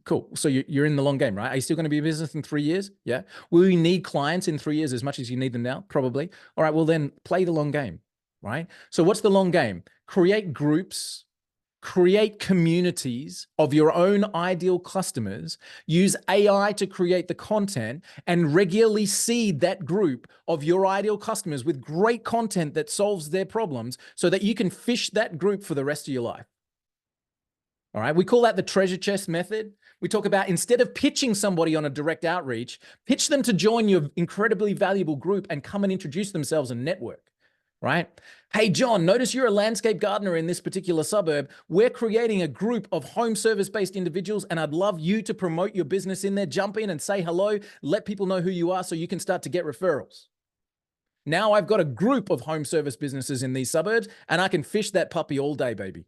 Cool. So you're in the long game, right? Are you still going to be in business in 3 years? Yeah. Will you need clients in 3 years as much as you need them now? Probably. All right, well then play the long game, right? So what's the long game? Create groups, create communities of your own ideal customers, use AI to create the content, and regularly seed that group of your ideal customers with great content that solves their problems so that you can fish that group for the rest of your life. All right, we call that the treasure chest method. We talk about, instead of pitching somebody on a direct outreach, pitch them to join your incredibly valuable group and come and introduce themselves and network. Right? Hey, John, notice you're a landscape gardener in this particular suburb. We're creating a group of home service-based individuals, and I'd love you to promote your business in there. Jump in and say hello. Let people know who you are so you can start to get referrals. Now I've got a group of home service businesses in these suburbs, and I can fish that puppy all day, baby.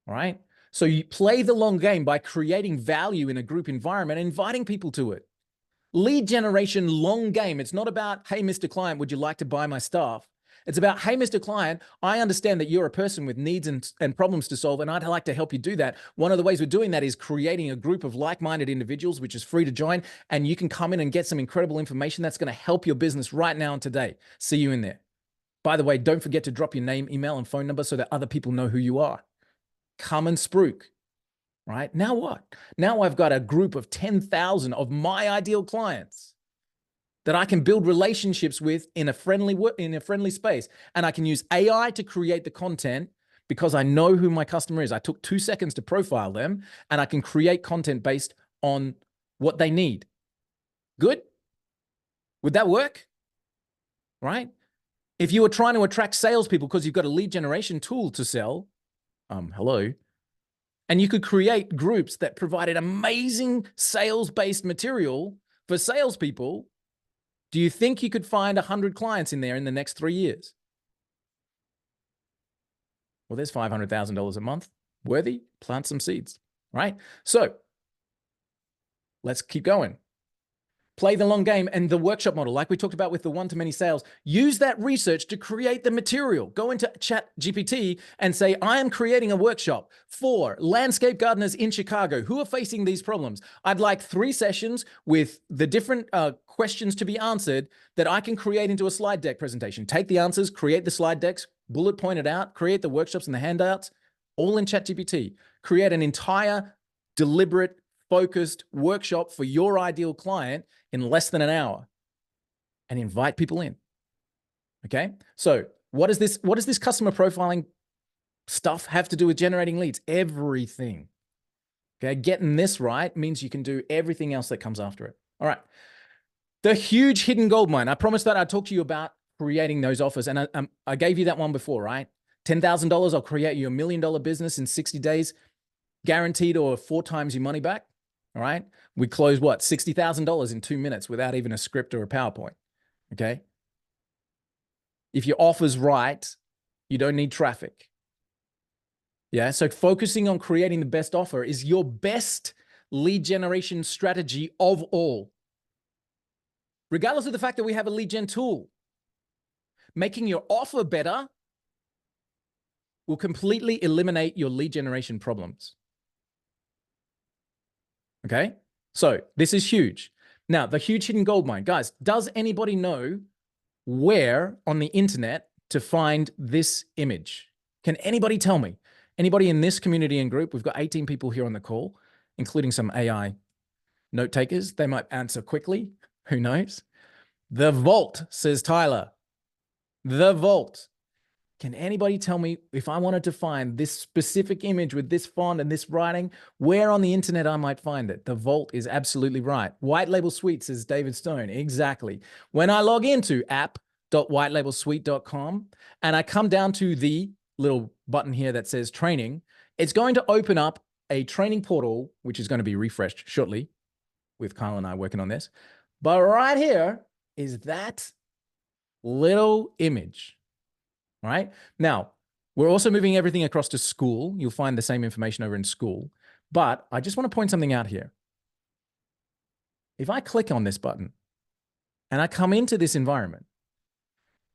All right? So you play the long game by creating value in a group environment and inviting people to it. Lead generation, long game. It's not about, hey, Mr. Client, would you like to buy my stuff? It's about, hey, Mr. Client, I understand that you're a person with needs and problems to solve, and I'd like to help you do that. One of the ways we're doing that is creating a group of like-minded individuals, which is free to join, and you can come in and get some incredible information that's going to help your business right now and today. See you in there. By the way, don't forget to drop your name, email, and phone number so that other people know who you are. Come and spruik, right? Now what? Now I've got a group of 10,000 of my ideal clients that I can build relationships with in a friendly space. And I can use AI to create the content because I know who my customer is. I took 2 seconds to profile them, and I can create content based on what they need. Good? Would that work? Right? If you were trying to attract salespeople because you've got a lead generation tool to sell, hello, and you could create groups that provided amazing sales-based material for salespeople, do you think you could find 100 clients in there in the next 3 years? Well, there's $500,000 a month. Worthy? Plant some seeds, right? So let's keep going. Play the long game and the workshop model, like we talked about with the one-to-many sales. Use that research to create the material. Go into ChatGPT and say, I am creating a workshop for landscape gardeners in Chicago who are facing these problems. I'd like 3 sessions with the different questions to be answered that I can create into a slide deck presentation. Take the answers, create the slide decks, bullet point it out, create the workshops and the handouts, all in ChatGPT. Create an entire deliberate, focused workshop for your ideal client in less than an hour and invite people in. Okay. So what does this customer profiling stuff have to do with generating leads? Everything. Okay. Getting this right means you can do everything else that comes after it. All right. The huge hidden gold mine. I promised that I'd talk to you about creating those offers. And I gave you that one before, right? $10,000. I'll create you $1 million business in 60 days, guaranteed, or 4 times your money back. All right. We close what? $60,000 in 2 minutes without even a script or a PowerPoint. Okay. If your offer's right, you don't need traffic. Yeah. So focusing on creating the best offer is your best lead generation strategy of all. Regardless of the fact that we have a lead gen tool, making your offer better will completely eliminate your lead generation problems. Okay. So this is huge. Now, the huge hidden gold mine. Guys, does anybody know where on the internet to find this image? Can anybody tell me? Anybody in this community and group? We've got 18 people here on the call, including some AI note takers. They might answer quickly. Who knows? The Vault, says Tyler. The Vault. Can anybody tell me, if I wanted to find this specific image with this font and this writing, where on the internet I might find it? The Vault is absolutely right. White Label Suite, says David Stone. Exactly. When I log into app.whitelabelsuite.com and I come down to the little button here that says training, it's going to open up a training portal, which is going to be refreshed shortly with Kyle and I working on this. But right here is that little image. All right. Now, we're also moving everything across to School. You'll find the same information over in School. But I just want to point something out here. If I click on this button and I come into this environment,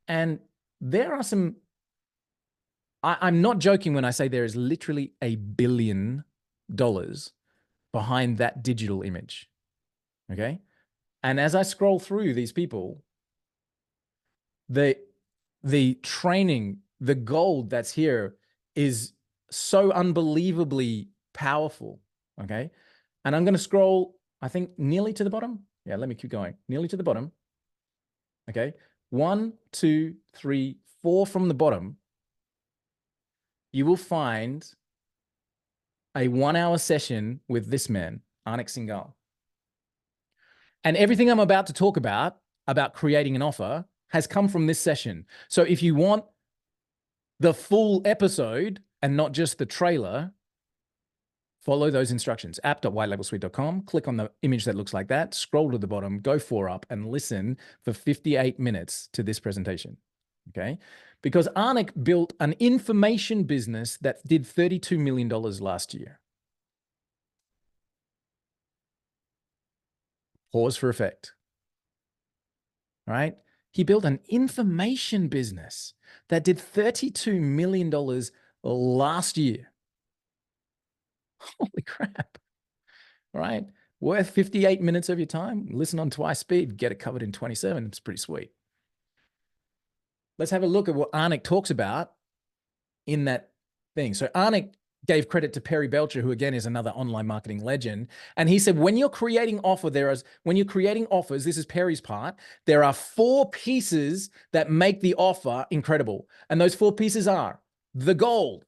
and there are some, I'm not joking when I say there is literally $1 billion behind that digital image. Okay. And as I scroll through these people, the training, the gold that's here is so unbelievably powerful. Okay. And I'm going to scroll, I think, nearly to the bottom. Yeah, let me keep going. Nearly to the bottom. Okay. 1, 2, 3, 4 from the bottom. You will find a 1-hour session with this man, Anik Singhal. And everything I'm about to talk about creating an offer, has come from this session. So if you want the full episode and not just the trailer, follow those instructions. app.whitelabelsuite.com, click on the image that looks like that, scroll to the bottom, go 4 up, and listen for 58 minutes to this presentation. Okay? Because Anik built an information business that did $32 million last year. Pause for effect. All right? He built an information business that did $32 million last year. Holy crap. All right. Worth 58 minutes of your time. Listen on twice speed, get it covered in 27. It's pretty sweet. let's have a look at what Arnick talks about in that thing. So Arnick gave credit to Perry Belcher, who again is another online marketing legend. And he said, when you're creating offers, this is Perry's part, there are 4 pieces that make the offer incredible. And those 4 pieces are the gold.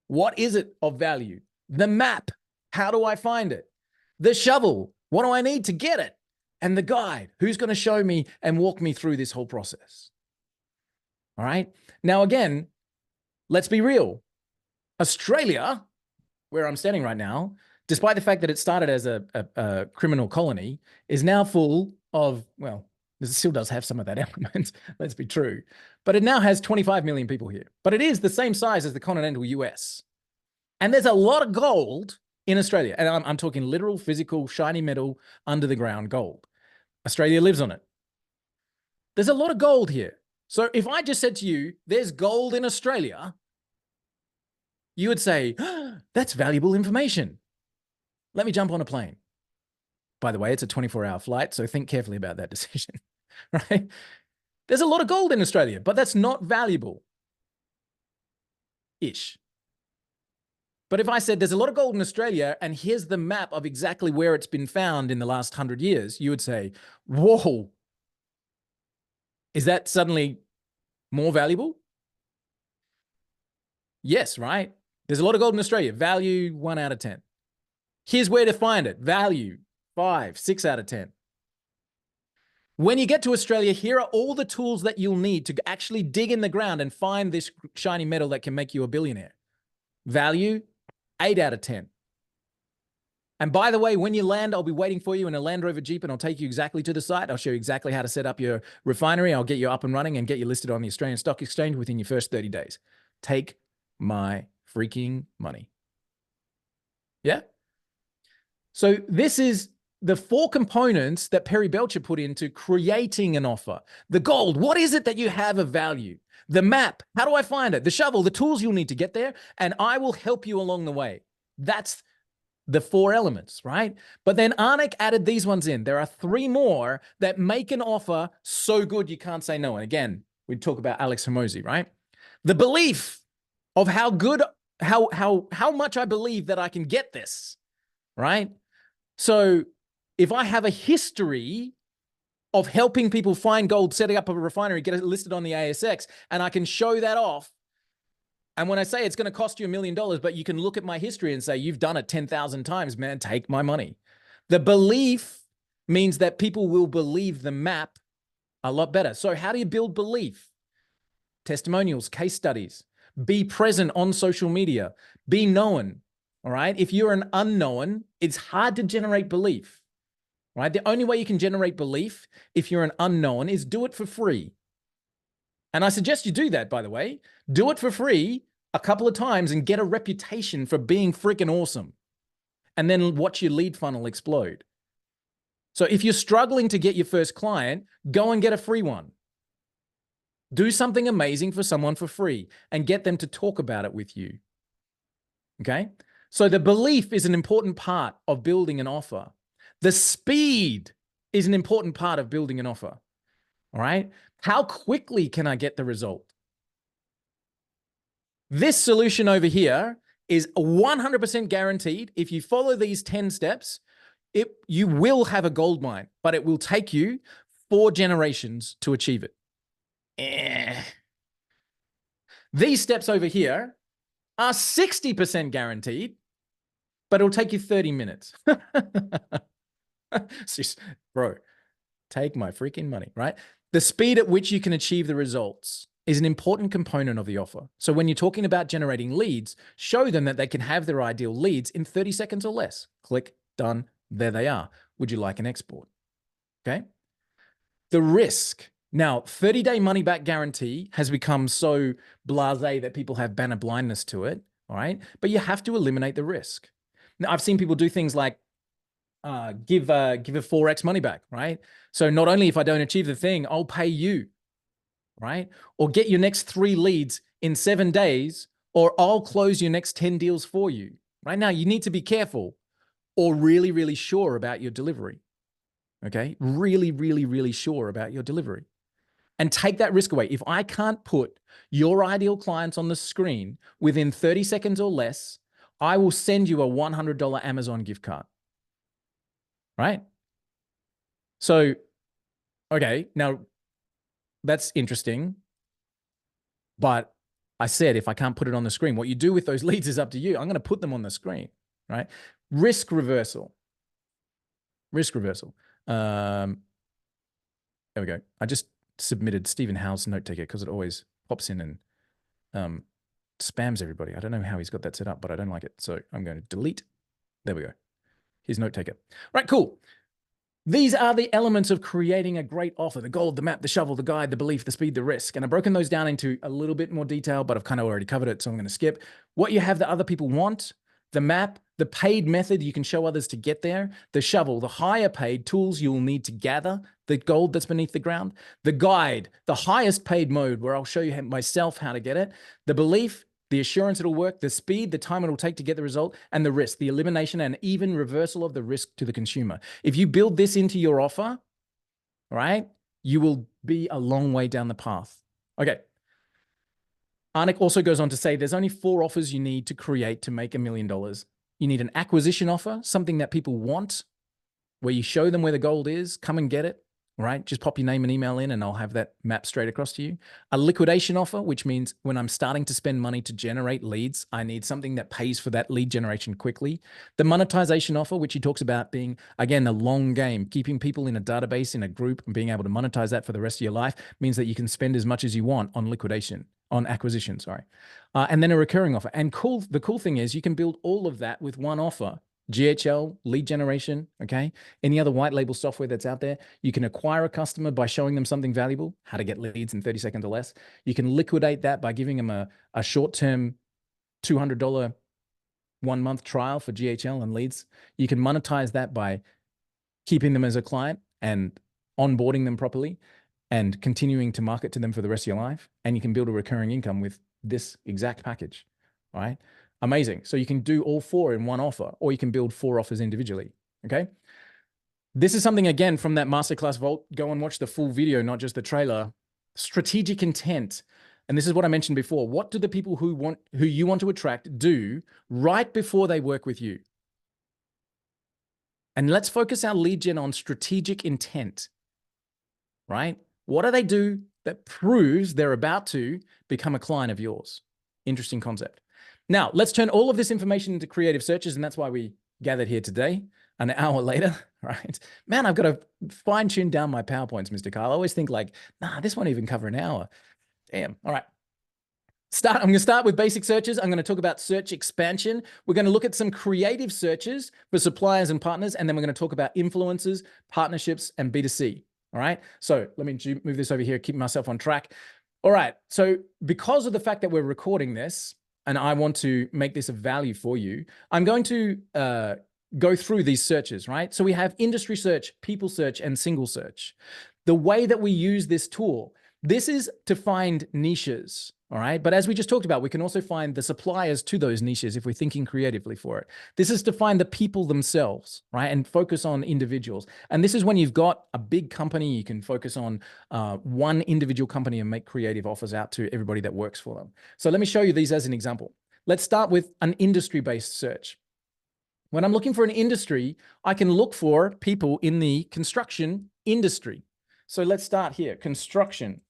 What is it of value? The map. How do I find it? The shovel. What do I need to get it? And the guide. Who's going to show me and walk me through this whole process? All right. Now, again, let's be real. Australia, where I'm standing right now, despite the fact that it started as a criminal colony, is now full of, well, it still does have some of that element, let's be true. But it now has 25 million people here. But it is the same size as the continental US. And there's a lot of gold in Australia. And I'm talking literal, physical, shiny metal, under the ground gold. Australia lives on it. There's a lot of gold here. So if I just said to you, there's gold in Australia, you would say, oh, that's valuable information. Let me jump on a plane. By the way, it's a 24-hour flight, so think carefully about that decision, right? There's a lot of gold in Australia, but that's not valuable-ish. But if I said there's a lot of gold in Australia and here's the map of exactly where it's been found in the last 100 years, you would say, whoa, is that suddenly more valuable? Yes, right? There's a lot of gold in Australia. Value 1 out of 10. Here's where to find it. Value 5, 6 out of 10. When you get to Australia, here are all the tools that you'll need to actually dig in the ground and find this shiny metal that can make you a billionaire. Value 8 out of 10. And by the way, when you land, I'll be waiting for you in a Land Rover Jeep and I'll take you exactly to the site. I'll show you exactly how to set up your refinery. I'll get you up and running and get you listed on the Australian Stock Exchange within your first 30 days. Take my freaking money. Yeah? So this is the 4 components that Perry Belcher put into creating an offer. The gold, what is it that you have of value? The map, how do I find it? The shovel, the tools you'll need to get there, and I will help you along the way. That's the 4 elements, right? But then Arnick added these ones in. There are 3 more that make an offer so good you can't say no. And again, we talk about Alex Hormozi, right? The belief of how good, how much I believe that I can get this, right? So if I have a history of helping people find gold, setting up a refinery, get it listed on the ASX, and I can show that off, and when I say it's going to cost you $1 million, but you can look at my history and say, you've done it 10,000 times, man, take my money. The belief means that people will believe the map a lot better. So how do you build belief? Testimonials, case studies, be present on social media, be known, all right? If you're an unknown, it's hard to generate belief, right? The only way you can generate belief if you're an unknown is do it for free. And I suggest you do that, by the way. Do it for free a couple of times and get a reputation for being freaking awesome. And then watch your lead funnel explode. So if you're struggling to get your first client, go and get a free one. Do something amazing for someone for free and get them to talk about it with you. Okay? So the belief is an important part of building an offer. The speed is an important part of building an offer. All right? How quickly can I get the result? This solution over here is 100% guaranteed. If you follow these 10 steps, you will have a gold mine, but it will take you 4 generations to achieve it. These steps over here are 60% guaranteed, but it'll take you 30 minutes. Bro, take my freaking money, right? The speed at which you can achieve the results is an important component of the offer. So when you're talking about generating leads, show them that they can have their ideal leads in 30 seconds or less. Click, done, there they are. Would you like an export? Okay. The risk. Now, 30-day money-back guarantee has become so blasé that people have banner blindness to it, all right? But you have to eliminate the risk. Now, I've seen people do things like give a 4x money back, right? So not only if I don't achieve the thing, I'll pay you, right? Or get your next 3 leads in 7 days, or I'll close your next 10 deals for you. Right now, you need to be careful or really, really sure about your delivery. Okay? Really, really, really sure about your delivery. and take that risk away. If I can't put your ideal clients on the screen within 30 seconds or less, I will send you a $100 Amazon gift card. Right? So, okay, now that's interesting. But I said, if I can't put it on the screen, what you do with those leads is up to you. I'm going to put them on the screen, right? Risk reversal. Risk reversal. There we go. I just submitted Stephen Howe's note taker because it always pops in and spams everybody. I don't know how he's got that set up, but I don't like it. So I'm going to delete. There we go. His note taker. Right, cool. These are the elements of creating a great offer: the gold, the map, the shovel, the guide, the belief, the speed, the risk. And I've broken those down into a little bit more detail, but I've kind of already covered it, so I'm going to skip. What you have that other people want, the map, the paid method you can show others to get there, the shovel, the higher paid tools you will need to gather the gold that's beneath the ground, the guide, the highest paid mode where I'll show you myself how to get it, the belief, the assurance it'll work, the speed, the time it'll take to get the result, and the risk, the elimination and even reversal of the risk to the consumer. If you build this into your offer, right, you will be a long way down the path. Okay. Arnick also goes on to say there's only 4 offers you need to create to make $1 million. You need an acquisition offer, something that people want, where you show them where the gold is, come and get it. Right? Just pop your name and email in and I'll have that map straight across to you. A liquidation offer, which means when I'm starting to spend money to generate leads, I need something that pays for that lead generation quickly. The monetization offer, which he talks about being, again, a long game, keeping people in a database, in a group, and being able to monetize that for the rest of your life means that you can spend as much as you want on acquisition, sorry. And then a recurring offer. And the cool thing is you can build all of that with one offer. GHL, lead generation, okay? Any other white label software that's out there. You can acquire a customer by showing them something valuable, how to get leads in 30 seconds or less. You can liquidate that by giving them a short-term $200 1-month trial for GHL and leads. You can monetize that by keeping them as a client and onboarding them properly and continuing to market to them for the rest of your life. And you can build a recurring income with this exact package, right? Amazing. So you can do all 4 in one offer, or you can build 4 offers individually. Okay. This is something, again, from that masterclass vault. Go and watch the full video, not just the trailer. Strategic intent. And this is what I mentioned before. What do the people who you want to attract do right before they work with you? And let's focus our lead gen on strategic intent, right? What do they do that proves they're about to become a client of yours? Interesting concept. Now, let's turn all of this information into creative searches, and that's why we gathered here today, an hour later, right? Man, I've got to fine-tune down my PowerPoints, Mr. Kyle. I always think like, nah, this won't even cover an hour. Damn. All right. I'm going to start with basic searches. I'm going to talk about search expansion. We're going to look at some creative searches for suppliers and partners, and then we're going to talk about influencers, partnerships, and B2C. All right. So let me move this over here, keep myself on track. All right. So because of the fact that we're recording this, and I want to make this of value for you, I'm going to go through these searches, right? So we have industry search, people search, and single search. The way that we use this tool, this is to find niches, all right? But as we just talked about, we can also find the suppliers to those niches if we're thinking creatively for it. This is to find the people themselves, right? And focus on individuals. And this is when you've got a big company, you can focus on one individual company and make creative offers out to everybody that works for them. So let me show you these as an example. Let's start with an industry-based search. When I'm looking for an industry, I can look for people in the construction industry. So let's start here, construction,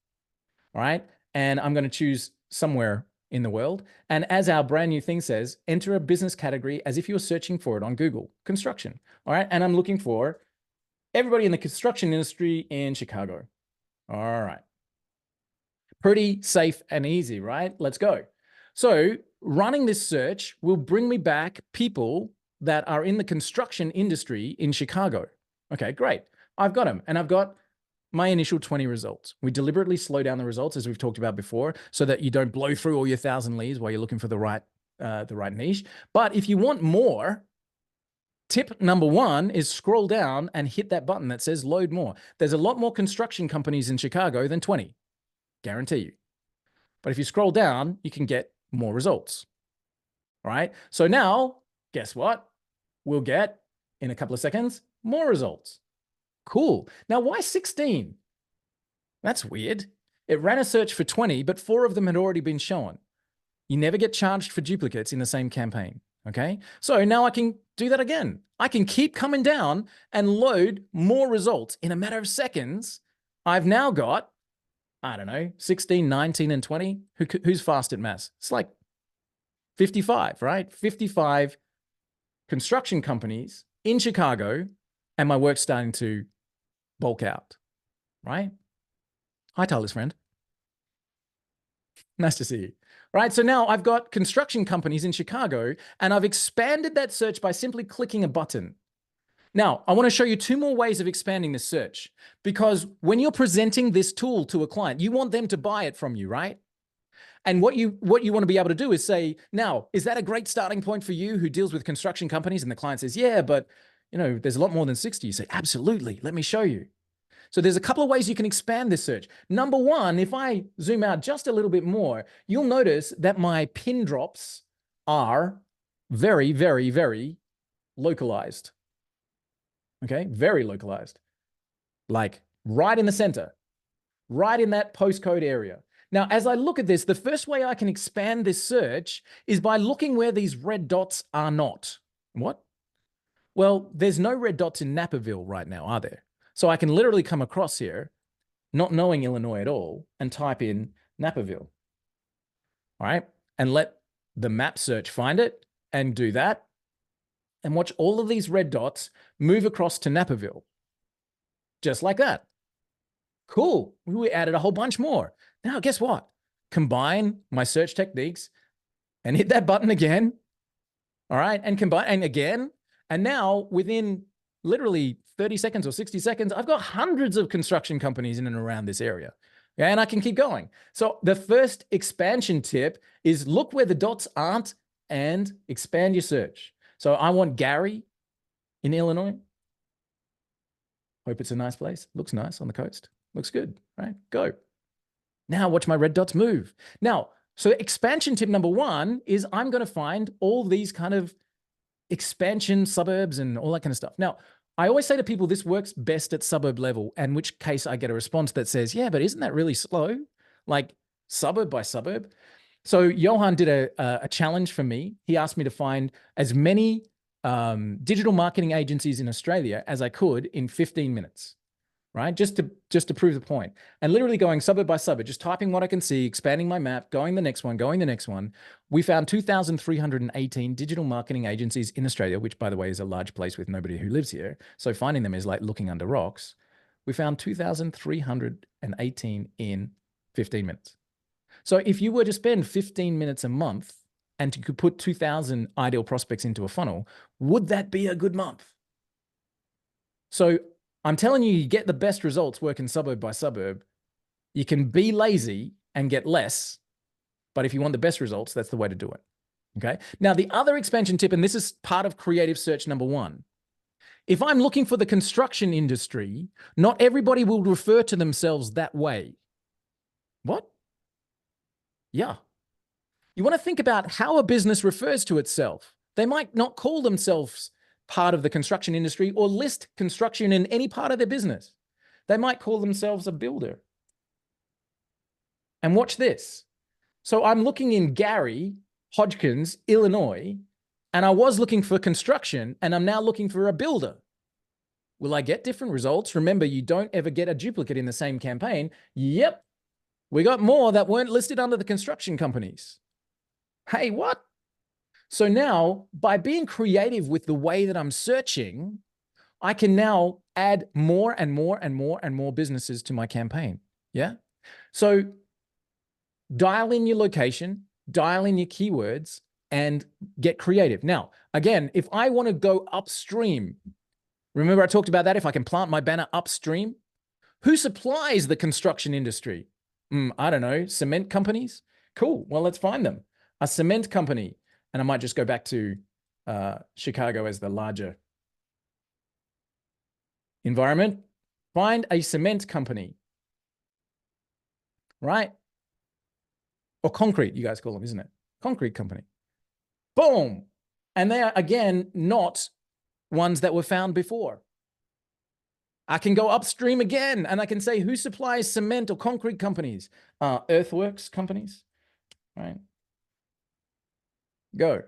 all right? And I'm going to choose somewhere in the world. And as our brand new thing says, enter a business category as if you were searching for it on Google, construction, all right? And I'm looking for everybody in the construction industry in Chicago. All right. Pretty safe and easy, right? Let's go. So running this search will bring me back people that are in the construction industry in Chicago. Okay, great. I've got them, and I've got my initial 20 results. We deliberately slow down the results, as we've talked about before, so that you don't blow through all your 1,000 leads while you're looking for the right niche. But if you want more, tip number 1 is scroll down and hit that button that says load more. There's a lot more construction companies in Chicago than 20, guarantee you. But if you scroll down, you can get more results, all right? So now, guess what? We'll get, in a couple of seconds, more results. Cool. Now, why 16? That's weird. It ran a search for 20, but 4 of them had already been shown. You never get charged for duplicates in the same campaign. Okay. So now I can do that again. I can keep coming down and load more results in a matter of seconds. I've now got, I don't know, 16, 19, and 20. Who's fast at maths? It's like 55, right? 55 construction companies in Chicago, and my work's starting to bulk out, right? Hi, Tyler's friend. Nice to see you. Right, so now I've got construction companies in Chicago, and I've expanded that search by simply clicking a button. Now, I want to show you 2 more ways of expanding this search, because when you're presenting this tool to a client, you want them to buy it from you, right? And what you want to be able to do is say, now, is that a great starting point for you who deals with construction companies? And the client says, yeah, but there's a lot more than 60. You say, absolutely, let me show you. So there's a couple of ways you can expand this search. Number one, if I zoom out just a little bit more, you'll notice that my pin drops are very, very, very localized. Okay, very localized. Like right in the center, right in that postcode area. Now, as I look at this, the first way I can expand this search is by looking where these red dots are not. What? Well, there's no red dots in Naperville right now, are there? So I can literally come across here, not knowing Illinois at all, and type in Naperville. All right. And let the map search find it and do that. And watch all of these red dots move across to Naperville. Just like that. Cool. We added a whole bunch more. Now, guess what? Combine my search techniques and hit that button again. All right. And combine and again. And now within literally 30 seconds or 60 seconds, I've got hundreds of construction companies in and around this area. Yeah, and I can keep going. So the first expansion tip is look where the dots aren't and expand your search. So I want Gary in Illinois. Hope it's a nice place. Looks nice on the coast. Looks good, right? Go. Now watch my red dots move. Now, so expansion tip number 1 is I'm going to find all these kind of expansion suburbs and all that kind of stuff. Now, I always say to people, this works best at suburb level, in which case I get a response that says, yeah, but isn't that really slow? Like suburb by suburb. So Johan did a challenge for me. He asked me to find as many digital marketing agencies in Australia as I could in 15 minutes, right? Just to prove the point. And literally going suburb by suburb, just typing what I can see, expanding my map, going the next one, going the next one. We found 2,318 digital marketing agencies in Australia, which by the way is a large place with nobody who lives here. So finding them is like looking under rocks. We found 2,318 in 15 minutes. So if you were to spend 15 minutes a month and you could put 2,000 ideal prospects into a funnel, would that be a good month? So I'm telling you, you get the best results working suburb by suburb. You can be lazy and get less, but if you want the best results, that's the way to do it. Okay. Now, the other expansion tip, and this is part of creative search number 1. If I'm looking for the construction industry, not everybody will refer to themselves that way. What? Yeah. You want to think about how a business refers to itself. They might not call themselves part of the construction industry or list construction in any part of their business. They might call themselves a builder. And watch this. So I'm looking in Gary, Hodgkins, Illinois, and I was looking for construction, and I'm now looking for a builder. Will I get different results? Remember, you don't ever get a duplicate in the same campaign. Yep. We got more that weren't listed under the construction companies. Hey, what? So now, by being creative with the way that I'm searching, I can now add more and more and more and more businesses to my campaign. Yeah. So dial in your location, dial in your keywords, and get creative. Now, again, if I want to go upstream, remember I talked about that, if I can plant my banner upstream, who supplies the construction industry? I don't know, cement companies? Cool, well, let's find them. A cement company, and I might just go back to Chicago as the larger environment. Find a cement company, right? Or concrete, you guys call them, isn't it? Concrete company. Boom. And they are, again, not ones that were found before. I can go upstream again and I can say who supplies cement or concrete companies, earthworks companies, right? Go.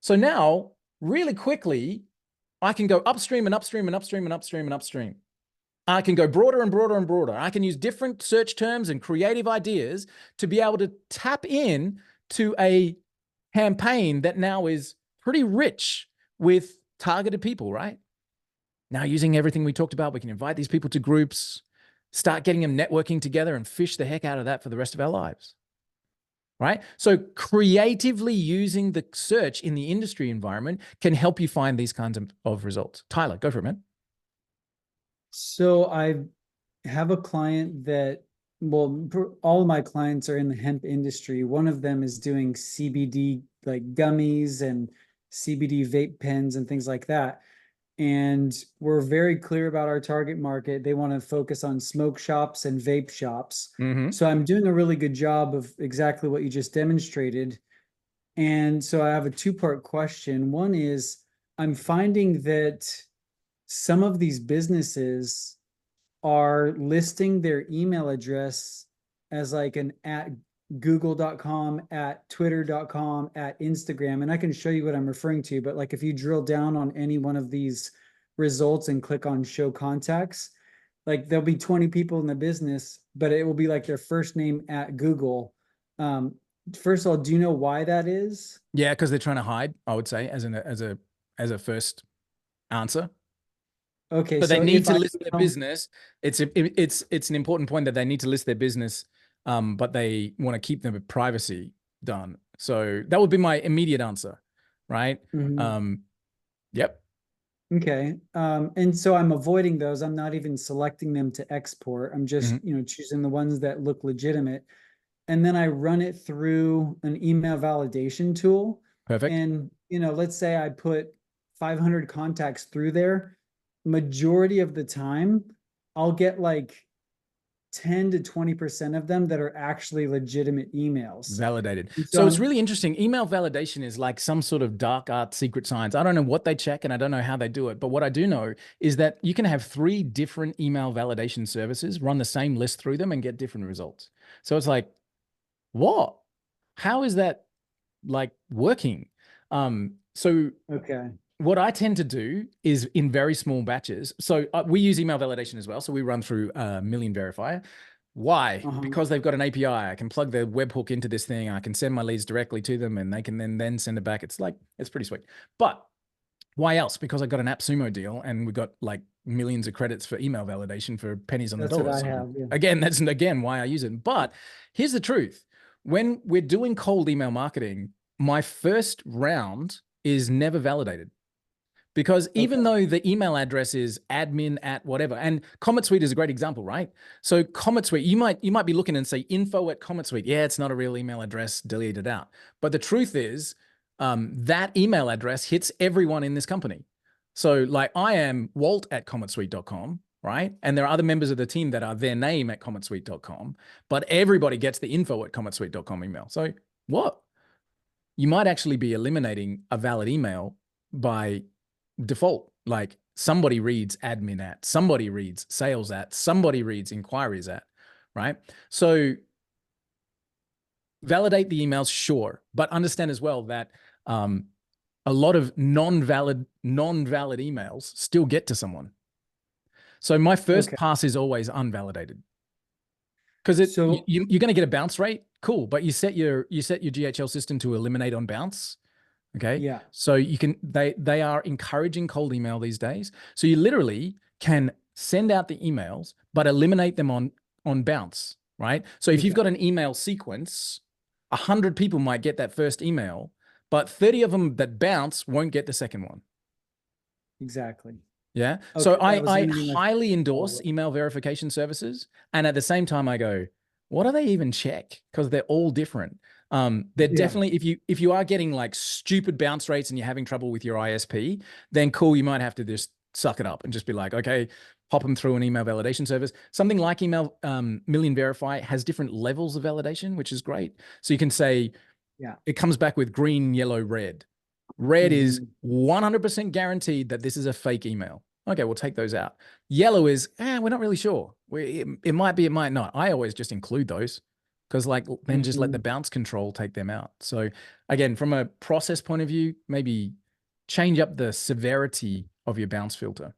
So now, really quickly, I can go upstream and upstream and upstream and upstream and upstream. I can go broader and broader and broader. I can use different search terms and creative ideas to be able to tap in to a campaign that now is pretty rich with targeted people, right? Now, using everything we talked about, we can invite these people to groups, start getting them networking together and fish the heck out of that for the rest of our lives, right? So creatively using the search in the industry environment can help you find these kinds of results. Tyler, go for it, man. So I have a client that, well, all of my clients are in the hemp industry. One of them is doing CBD like gummies and CBD vape pens and things like that. And we're very clear about our target market. They want to focus on smoke shops and vape shops. Mm-hmm. So I'm doing a really good job of exactly what you just demonstrated. And so I have a two-part question. One is, I'm finding that some of these businesses are listing their email address as like an at google.com, at twitter.com, at Instagram. And I can show you what I'm referring to, but like if you drill down on any one of these results and click on show contacts, like there'll be 20 people in the business, but it will be like their first name at Google. First of all, do you know why that is? Yeah, because they're trying to hide, I would say, as a first answer. Okay, So they so need if to I list their business. It's an important point that they need to list their business, but they want to keep their privacy done. So that would be my immediate answer, right? Mhm. Yep. Okay. And so I'm avoiding those. I'm not even selecting them to export. I'm just, choosing the ones that look legitimate. And then I run it through an email validation tool. Perfect. And, let's say I put 500 contacts through there. Majority of the time, I'll get like 10 to 20% of them that are actually legitimate emails. Validated. And So it's really interesting. Email validation is like some sort of dark art secret science. I don't know what they check and I don't know how they do it. But what I do know is that you can have 3 different email validation services, run the same list through them and get different results. So it's like, what? How is that like working? okay. What I tend to do is in very small batches. So we use email validation as well. So we run through Million Verifier. Why? Because they've got an API. I can plug the webhook into this thing. I can send my leads directly to them and they can then send it back. It's pretty sweet. But why else? Because I got an AppSumo deal and we got like millions of credits for email validation for pennies on the dollar. That's what I have. Yeah. Again, that's why I use it. But here's the truth. When we're doing cold email marketing, my first round is never validated. Because even though the email address is admin at whatever, and Comet Suite is a great example, right? So Comet Suite, you might be looking and say info at Comet Suite. Yeah, it's not a real email address, delete it out. But the truth is that email address hits everyone in this company. So like I am Walt at cometsuite.com, right? And there are other members of the team that are their name at cometsuite.com, but everybody gets the info at cometsuite.com email. So what? You might actually be eliminating a valid email by default. Like somebody reads admin at, somebody reads sales at, somebody reads inquiries at, right? So validate the emails, sure, but understand as well that a lot of non-valid emails still get to someone. So my first pass is always unvalidated because you're going to get a bounce rate, cool, but you set your GHL system to eliminate on bounce. Okay. Yeah. So you can, they are encouraging cold email these days. So you literally can send out the emails, but eliminate them on bounce, right? So if you've got an email sequence, 100 people might get that first email, but 30 of them that bounce won't get the second one. Exactly. Yeah. So I highly endorse email verification services. And at the same time, I go, what do they even check? Because they're all different. They're definitely, if you are getting like stupid bounce rates and you're having trouble with your ISP, then cool, you might have to just suck it up and just be like, okay, pop them through an email validation service. Something like email Million Verify has different levels of validation, which is great. So you can say, it comes back with green, yellow, red. Red is 100% guaranteed that this is a fake email. Okay, we'll take those out. Yellow is, we're not really sure. It might be, it might not. I always just include those because like then just let the bounce control take them out. So again, from a process point of view, maybe change up the severity of your bounce filter.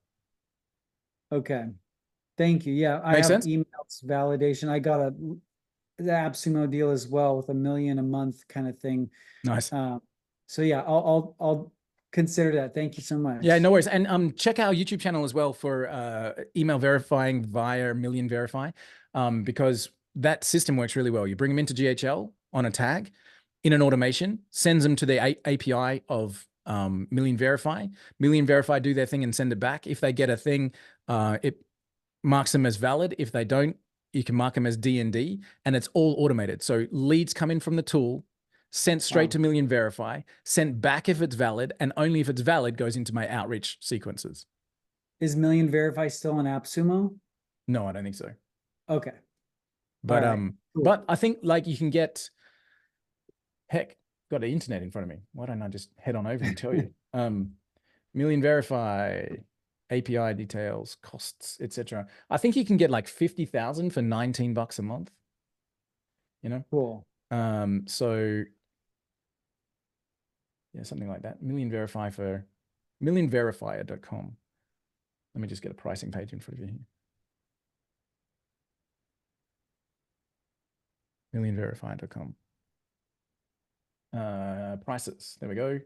Okay. Thank you. Yeah, I Make have sense? emails validation. I got the AppSumo deal as well with $1 million a month kind of thing. Nice. So yeah, I'll consider that. Thank you so much. Yeah, no worries. And check our YouTube channel as well for email verifying via Million Verify, because that system works really well. You bring them into GHL on a tag in an automation, sends them to the API of Million Verify. Million Verify do their thing and send it back. If they get a thing, it marks them as valid. If they don't, you can mark them as D&D, and it's all automated. So leads come in from the tool, sent straight to Million Verify, sent back if it's valid, and only if it's valid goes into my outreach sequences. Is Million Verify still on AppSumo? No, I don't think so. Okay. But right. Cool. but I think like you can get, heck, got the internet in front of me. Why don't I just head on over and tell you? Million Verify, API details, costs, etc. I think you can get like 50,000 for $19 a month. You know? Cool. So yeah, something like that. Million Verify for millionverifier.com. Let me just get a pricing page in front of you here. Millionverifier.com. Prices. There we go.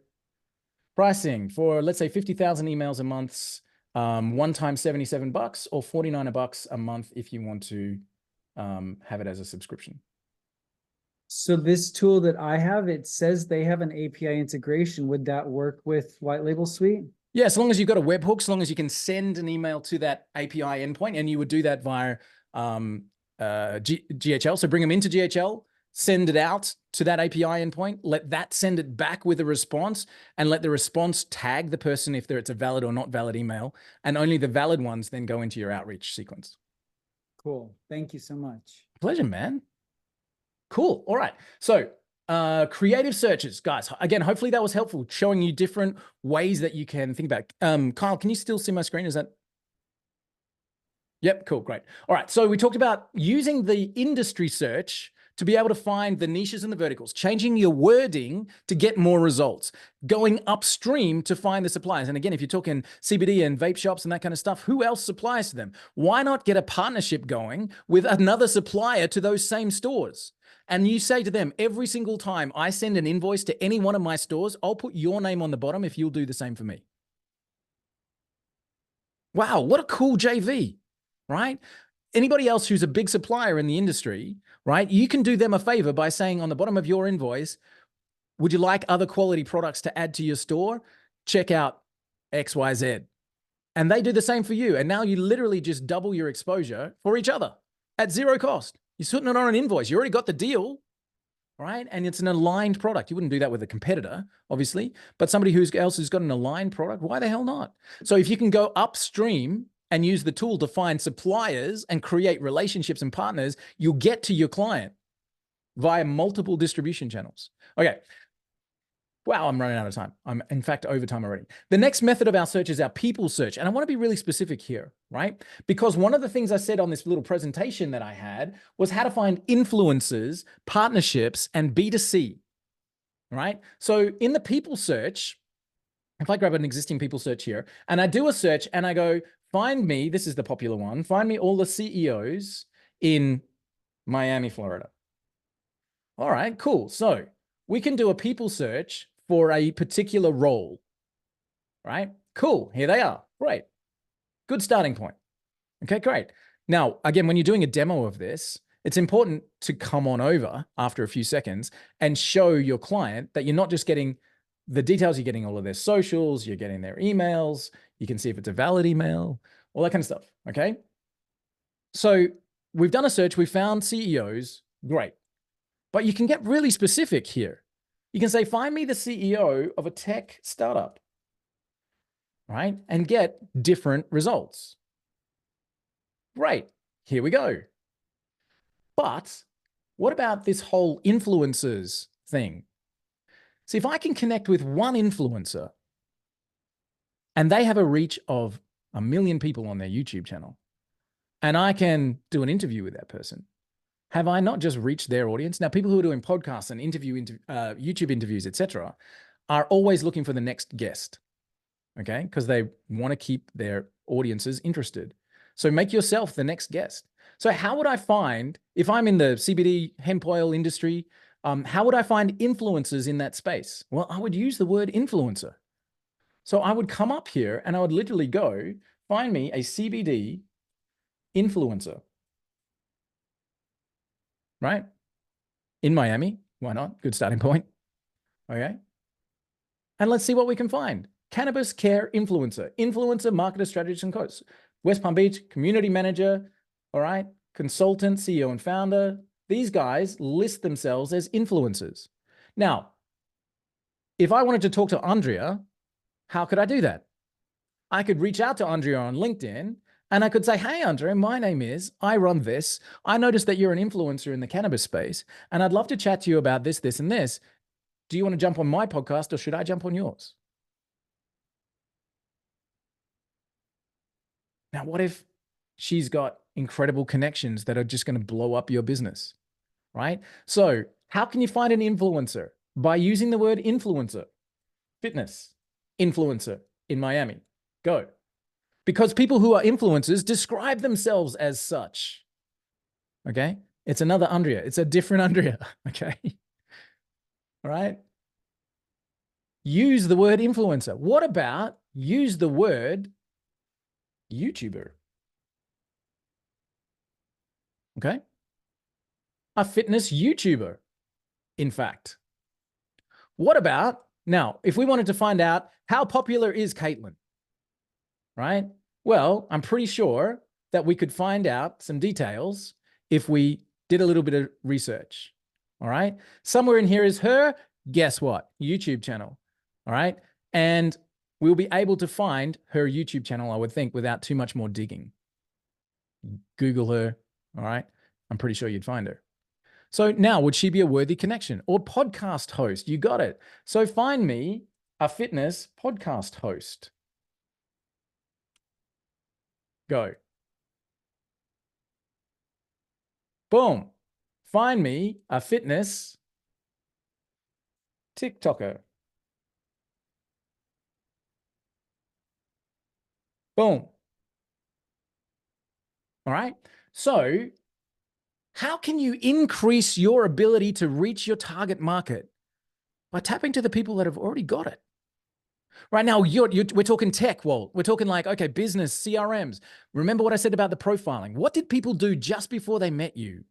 Pricing for, let's say, 50,000 emails a month, one time $77 or $49 a month if you want to have it as a subscription. So this tool that I have, it says they have an API integration. Would that work with White Label Suite? Yeah, as long as you've got a webhook, as long as you can send an email to that API endpoint, and you would do that via GHL. So bring them into GHL, send it out to that API endpoint, let that send it back with a response, and let the response tag the person if it's a valid or not valid email, and only the valid ones then go into your outreach sequence. Cool. Thank you so much. Pleasure, man. Cool. All right. So creative searches, guys. Again, hopefully that was helpful, showing you different ways that you can think about. Kyle, can you still see my screen? Is that? Yep, cool, great. All right, so we talked about using the industry search to be able to find the niches and the verticals, changing your wording to get more results, going upstream to find the suppliers. And again, if you're talking CBD and vape shops and that kind of stuff, who else supplies to them? Why not get a partnership going with another supplier to those same stores? And you say to them, every single time I send an invoice to any one of my stores, I'll put your name on the bottom if you'll do the same for me. Wow, what a cool JV, right? Anybody else who's a big supplier in the industry, right? You can do them a favor by saying on the bottom of your invoice, would you like other quality products to add to your store? Check out XYZ. And they do the same for you. And now you literally just double your exposure for each other at zero cost. You're putting it on an invoice. You already got the deal, right? And it's an aligned product. You wouldn't do that with a competitor, obviously, but somebody else who's got an aligned product, why the hell not? So if you can go upstream and use the tool to find suppliers and create relationships and partners, you'll get to your client via multiple distribution channels. Okay. Wow, I'm running out of time. I'm in fact over time already. The next method of our search is our people search. And I want to be really specific here, right? Because one of the things I said on this little presentation that I had was how to find influencers, partnerships, and B2C, right? So in the people search, if I grab an existing people search here and I do a search and I go, find me, this is the popular one, find me all the CEOs in Miami, Florida. All right, cool. So we can do a people search for a particular role, right? Cool, here they are, great. Good starting point. Okay, great. Now, again, when you're doing a demo of this, it's important to come on over after a few seconds and show your client that you're not just getting the details, you're getting all of their socials, you're getting their emails, you can see if it's a valid email, all that kind of stuff, okay? So we've done a search, we found CEOs, great. But you can get really specific here. You can say, find me the CEO of a tech startup, right? And get different results. Great, here we go. But what about this whole influencers thing? See, if I can connect with one influencer and they have a reach of 1 million people on their YouTube channel, and I can do an interview with that person, have I not just reached their audience? Now, people who are doing podcasts and YouTube interviews, etc., are always looking for the next guest, okay? Because they want to keep their audiences interested. So make yourself the next guest. So how would I find, if I'm in the CBD hemp oil industry, how would I find influencers in that space? Well, I would use the word influencer. So I would come up here and I would literally go, find me a CBD influencer, right? In Miami, why not? Good starting point, okay? And let's see what we can find. Cannabis care influencer, marketer, strategist, and coach. West Palm Beach, community manager, all right? Consultant, CEO, and founder. These guys list themselves as influencers. Now, if I wanted to talk to Andrea, how could I do that? I could reach out to Andrea on LinkedIn and I could say, hey, Andrea, my name is, I run this. I noticed that you're an influencer in the cannabis space, and I'd love to chat to you about this, this, and this. Do you want to jump on my podcast or should I jump on yours? Now, what if she's got incredible connections that are just going to blow up your business, right? So how can you find an influencer? By using the word influencer, fitness influencer in Miami. Go. Because people who are influencers describe themselves as such. Okay? It's another Andrea. It's a different Andrea. Okay? All right? Use the word influencer. What about use the word YouTuber? Okay? A fitness YouTuber, in fact. What about, now, if we wanted to find out how popular is Caitlin, right? Well, I'm pretty sure that we could find out some details if we did a little bit of research, all right? Somewhere in here is her, guess what? YouTube channel, all right? And we'll be able to find her YouTube channel, I would think, without too much more digging. Google her, all right? I'm pretty sure you'd find her. So now, would she be a worthy connection? Or podcast host? You got it. So find me a fitness podcast host. Go. Boom. Find me a fitness TikToker. Boom. All right. So how can you increase your ability to reach your target market? By tapping to the people that have already got it. Right now, we're talking tech, Walt. We're talking like, okay, business, CRMs. Remember what I said about the profiling. What did people do just before they met you?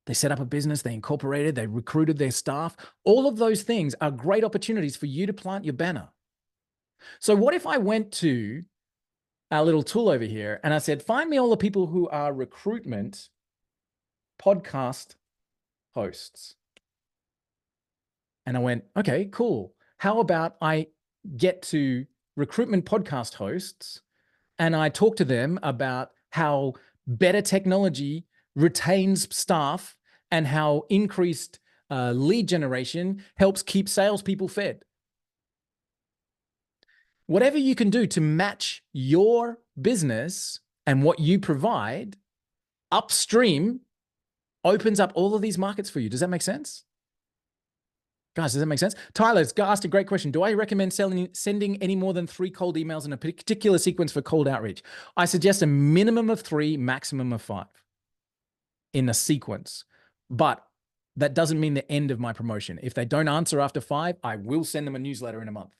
They set up a business, they incorporated, they recruited their staff. All of those things are great opportunities for you to plant your banner. So what if I went to our little tool over here and I said, find me all the people who are recruitment podcast hosts. And I went, okay, cool. How about I get to recruitment podcast hosts and I talk to them about how better technology retains staff and how increased lead generation helps keep salespeople fed. Whatever you can do to match your business and what you provide upstream opens up all of these markets for you. Does that make sense? Guys, does that make sense? Tyler's asked a great question. Do I recommend sending any more than 3 cold emails in a particular sequence for cold outreach? I suggest a minimum of 3, maximum of 5 in a sequence. But that doesn't mean the end of my promotion. If they don't answer after 5, I will send them a newsletter in a month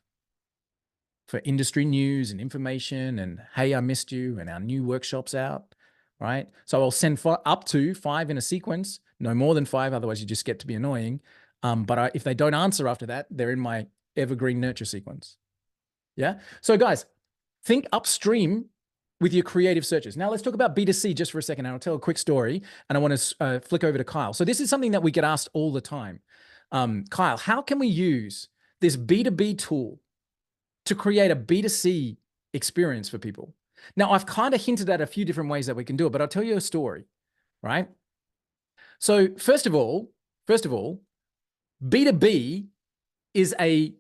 for industry news and information and, hey, I missed you and our new workshop's out, right? So I'll send up to 5 in a sequence, no more than 5, otherwise you just get to be annoying. But if they don't answer after that, they're in my evergreen nurture sequence. Yeah. So guys, think upstream with your creative searches. Now let's talk about B2C just for a second. And I'll tell a quick story and I want to flick over to Kyle. So this is something that we get asked all the time. Kyle, how can we use this B2B tool to create a B2C experience for people? Now I've kind of hinted at a few different ways that we can do it, but I'll tell you a story, right? So first of all, B2B is a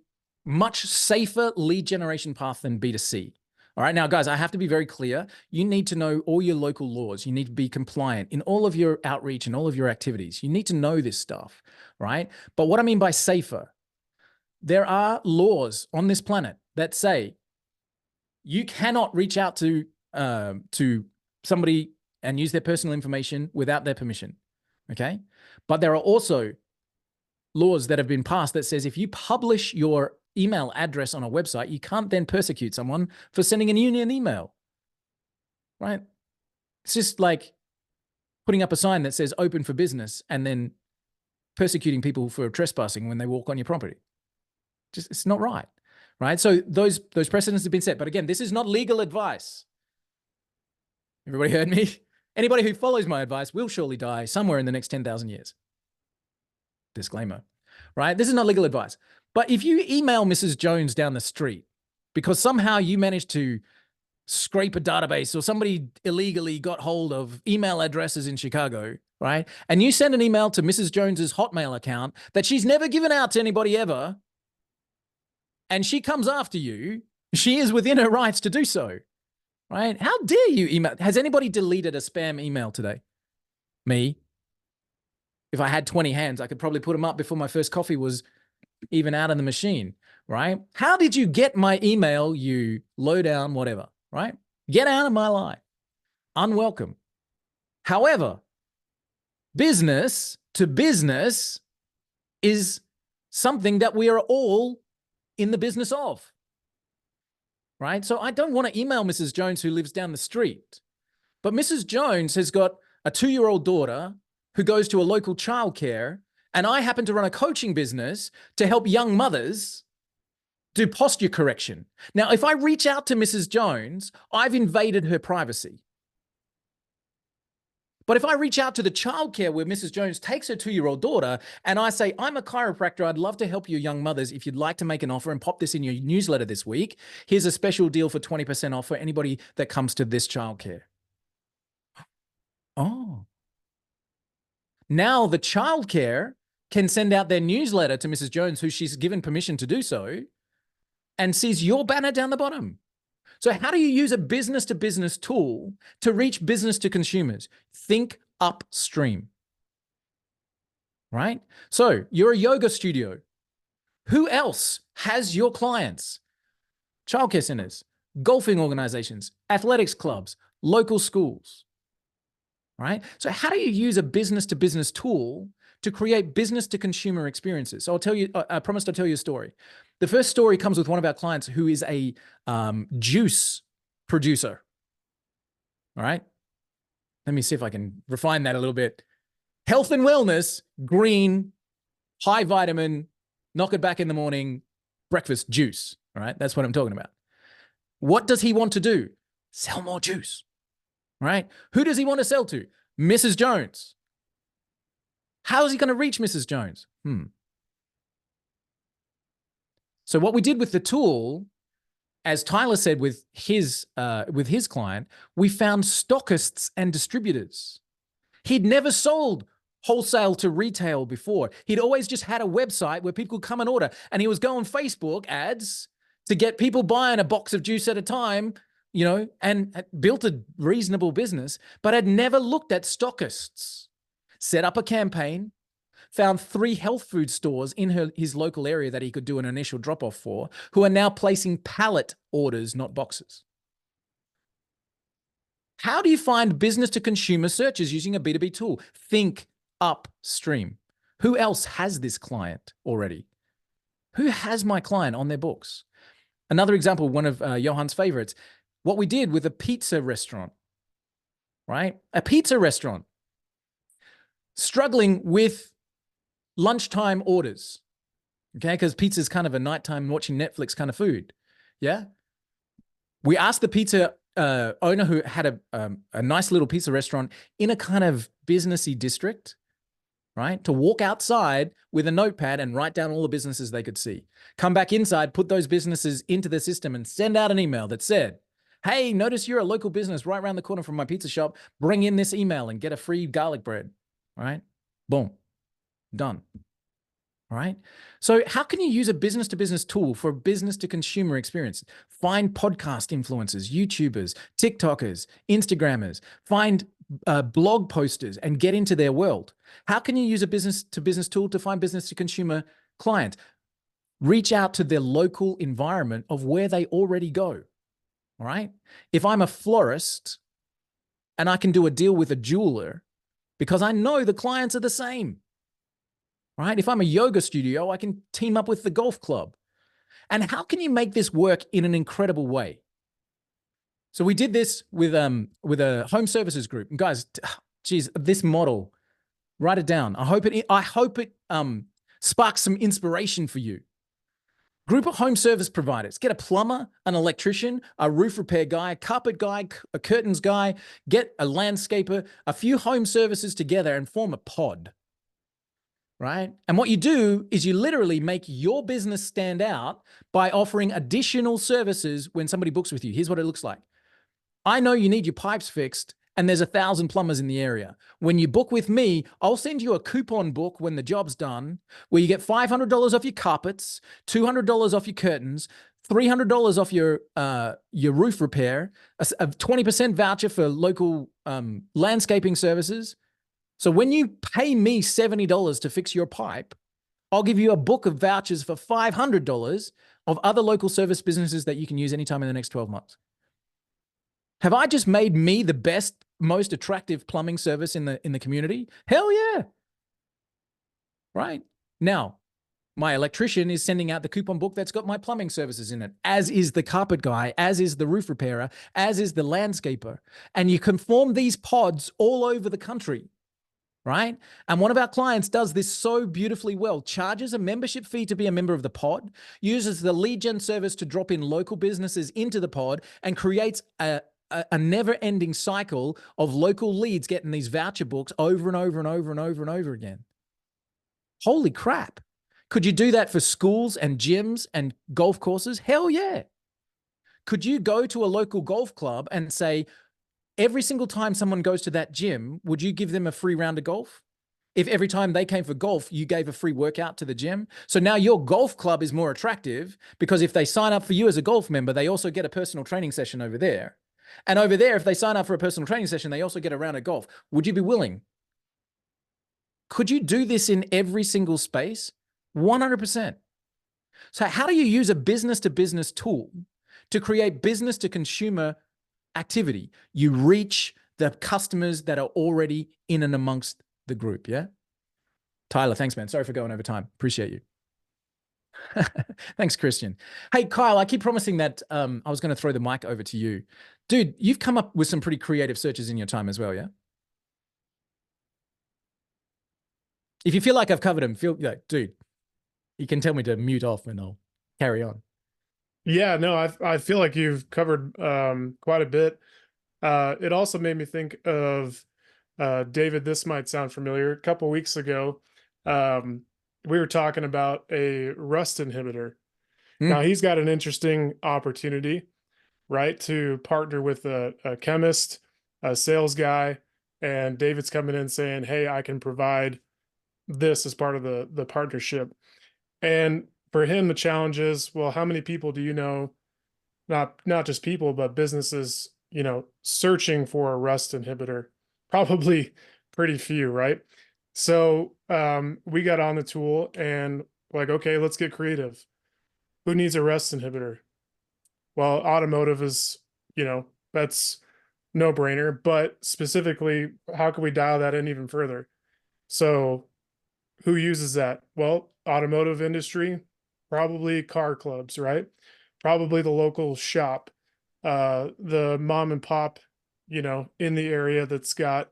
much safer lead generation path than B2C. All right. Now, guys, I have to be very clear. You need to know all your local laws. You need to be compliant in all of your outreach and all of your activities. You need to know this stuff, right? But what I mean by safer, there are laws on this planet that say you cannot reach out to somebody and use their personal information without their permission. Okay. But there are also laws that have been passed that says if you publish your email address on a website, you can't then persecute someone for sending an union email, right? It's just like putting up a sign that says open for business and then persecuting people for trespassing when they walk on your property. Just, it's not right, right? So those precedents have been set. But again, this is not legal advice. Everybody heard me? Anybody who follows my advice will surely die somewhere in the next 10,000 years. Disclaimer, right? This is not legal advice. But if you email Mrs. Jones down the street because somehow you managed to scrape a database or somebody illegally got hold of email addresses in Chicago, right? And you send an email to Mrs. Jones's Hotmail account that she's never given out to anybody ever, and she comes after you, she is within her rights to do so, right? How dare you email? Has anybody deleted a spam email today? Me. If I had 20 hands, I could probably put them up before my first coffee was even out of the machine, right? How did you get my email, you low down whatever, right? Get out of my life. Unwelcome. However, business to business is something that we are all in the business of, right? So I don't want to email Mrs. Jones who lives down the street, but Mrs. Jones has got a 2-year-old daughter who goes to a local childcare, and I happen to run a coaching business to help young mothers do posture correction. Now, if I reach out to Mrs. Jones, I've invaded her privacy. But if I reach out to the childcare where Mrs. Jones takes her 2-year-old daughter and I say, I'm a chiropractor, I'd love to help you young mothers. If you'd like to make an offer and pop this in your newsletter this week, here's a special deal for 20% off for anybody that comes to this childcare. Oh. Now the childcare can send out their newsletter to Mrs. Jones, who she's given permission to do so, and sees your banner down the bottom. So how do you use a business-to-business tool to reach business to consumers? Think upstream, right? So you're a yoga studio. Who else has your clients? Childcare centers, golfing organizations, athletics clubs, local schools, right? So how do you use a business-to-business tool to create business-to-consumer experiences? So I'll tell you, I promised I'll tell you a story. The first story comes with one of our clients who is a juice producer. All right. Let me see if I can refine that a little bit. Health and wellness, green, high vitamin, knock it back in the morning, breakfast juice. All right. That's what I'm talking about. What does he want to do? Sell more juice. All right. Who does he want to sell to? Mrs. Jones. How is he going to reach Mrs. Jones? So what we did with the tool, as Tyler said with his client, we found stockists and distributors. He'd never sold wholesale to retail before. He'd always just had a website where people could come and order, and he was going Facebook ads to get people buying a box of juice at a time, you know, and built a reasonable business, but had never looked at stockists. Set up a campaign, found 3 health food stores in his local area that he could do an initial drop-off for, who are now placing pallet orders, not boxes. How do you find business-to-consumer searches using a B2B tool? Think upstream. Who else has this client already? Who has my client on their books? Another example, one of Johan's favorites, what we did with a pizza restaurant, right? A pizza restaurant struggling with lunchtime orders, okay? Because pizza is kind of a nighttime watching Netflix kind of food, yeah? We asked the pizza owner who had a nice little pizza restaurant in a kind of businessy district, right? To walk outside with a notepad and write down all the businesses they could see. Come back inside, put those businesses into the system and send out an email that said, hey, notice you're a local business right around the corner from my pizza shop. Bring in this email and get a free garlic bread, right? Boom. Done. All right. So how can you use a business to business tool for a business to consumer experience? Find podcast influencers, YouTubers, TikTokers, Instagrammers, find blog posters and get into their world. How can you use a business to business tool to find business to consumer clients? Reach out to their local environment of where they already go. All right. If I'm a florist and I can do a deal with a jeweler because I know the clients are the same. Right? If I'm a yoga studio, I can team up with the golf club. And how can you make this work in an incredible way? So we did this with a home services group. And guys, geez, this model, write it down. I hope it sparks some inspiration for you. Group of home service providers. Get a plumber, an electrician, a roof repair guy, a carpet guy, a curtains guy, get a landscaper, a few home services together and form a pod. Right? And what you do is you literally make your business stand out by offering additional services when somebody books with you. Here's what it looks like. I know you need your pipes fixed and there's 1,000 plumbers in the area. When you book with me, I'll send you a coupon book when the job's done where you get $500 off your carpets, $200 off your curtains, $300 off your roof repair, a 20% voucher for local landscaping services. So when you pay me $70 to fix your pipe, I'll give you a book of vouchers for $500 of other local service businesses that you can use anytime in the next 12 months. Have I just made me the best, most attractive plumbing service in the community? Hell yeah. Right? Now, my electrician is sending out the coupon book that's got my plumbing services in it, as is the carpet guy, as is the roof repairer, as is the landscaper. And you can form these pods all over the country. Right? And one of our clients does this so beautifully well, charges a membership fee to be a member of the pod, uses the lead gen service to drop in local businesses into the pod, and creates a never-ending cycle of local leads getting these voucher books over and over and over and over and over again. Holy crap. Could you do that for schools and gyms and golf courses? Hell yeah. Could you go to a local golf club and say, every single time someone goes to that gym, would you give them a free round of golf? If every time they came for golf, you gave a free workout to the gym. So now your golf club is more attractive because if they sign up for you as a golf member, they also get a personal training session over there. And over there, if they sign up for a personal training session, they also get a round of golf. Would you be willing? Could you do this in every single space? 100%. So how do you use a business to business tool to create business to consumer activity? You reach the customers that are already in and amongst the group. Yeah. Tyler, thanks, man. Sorry for going over time. Appreciate you. Thanks, Christian. Hey, Kyle, I keep promising that I was going to throw the mic over to you. Dude, you've come up with some pretty creative searches in your time as well, yeah? If you feel like I've covered them, dude, you can tell me to mute off and I'll carry on. Yeah, no, I feel like you've covered quite a bit. It also made me think of David. This might sound familiar. A couple weeks ago, we were talking about a rust inhibitor. Now he's got an interesting opportunity, right, to partner with a chemist, a sales guy, and David's coming in saying, "Hey, I can provide this as part of the partnership." And for him, the challenge is, well, how many people do you know, not just people, but businesses, searching for a rust inhibitor? Probably pretty few, right? So we got on the tool and like, okay, let's get creative. Who needs a rust inhibitor? Well, automotive is, that's no brainer, but specifically, how can we dial that in even further? So who uses that? Well, automotive industry, probably car clubs, right? Probably the local shop, the mom and pop, in the area that's got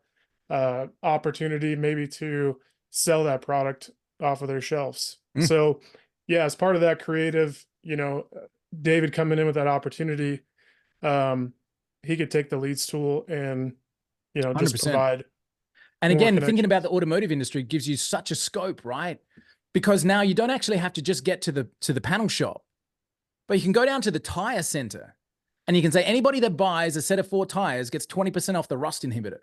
opportunity maybe to sell that product off of their shelves. So yeah, as part of that creative, David coming in with that opportunity, he could take the leads tool and, just 100%. provide. And again, thinking about the automotive industry gives you such a scope, right? Because now you don't actually have to just get to the panel shop, but you can go down to the tire center and you can say anybody that buys a set of 4 tires gets 20% off the rust inhibitor,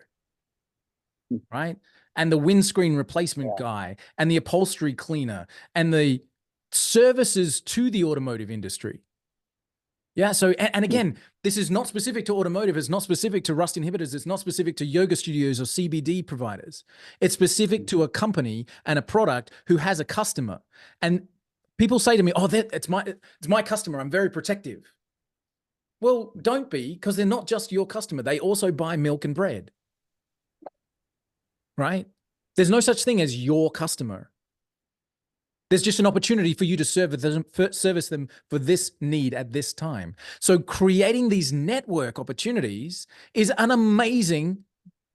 right? and the windscreen replacement guy and the upholstery cleaner and the services to the automotive industry. Yeah. So, and again, this is not specific to automotive. It's not specific to rust inhibitors. It's not specific to yoga studios or CBD providers. It's specific to a company and a product who has a customer. And people say to me, oh, it's my customer. I'm very protective. Well, don't be, because they're not just your customer. They also buy milk and bread, right? There's no such thing as your customer. There's just an opportunity for you to service them for this need at this time. So creating these network opportunities is an amazing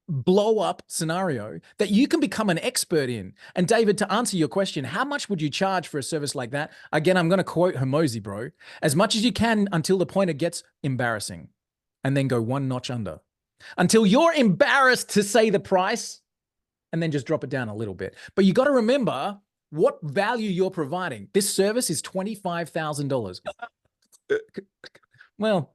blow up scenario that you can become an expert in. And David, to answer your question, how much would you charge for a service like that? Again, I'm going to quote Hormozi, bro. As much as you can until the point it gets embarrassing, and then go one notch under. Until you're embarrassed to say the price, and then just drop it down a little bit. But you got to remember what value you're providing. This service is $25,000. Well,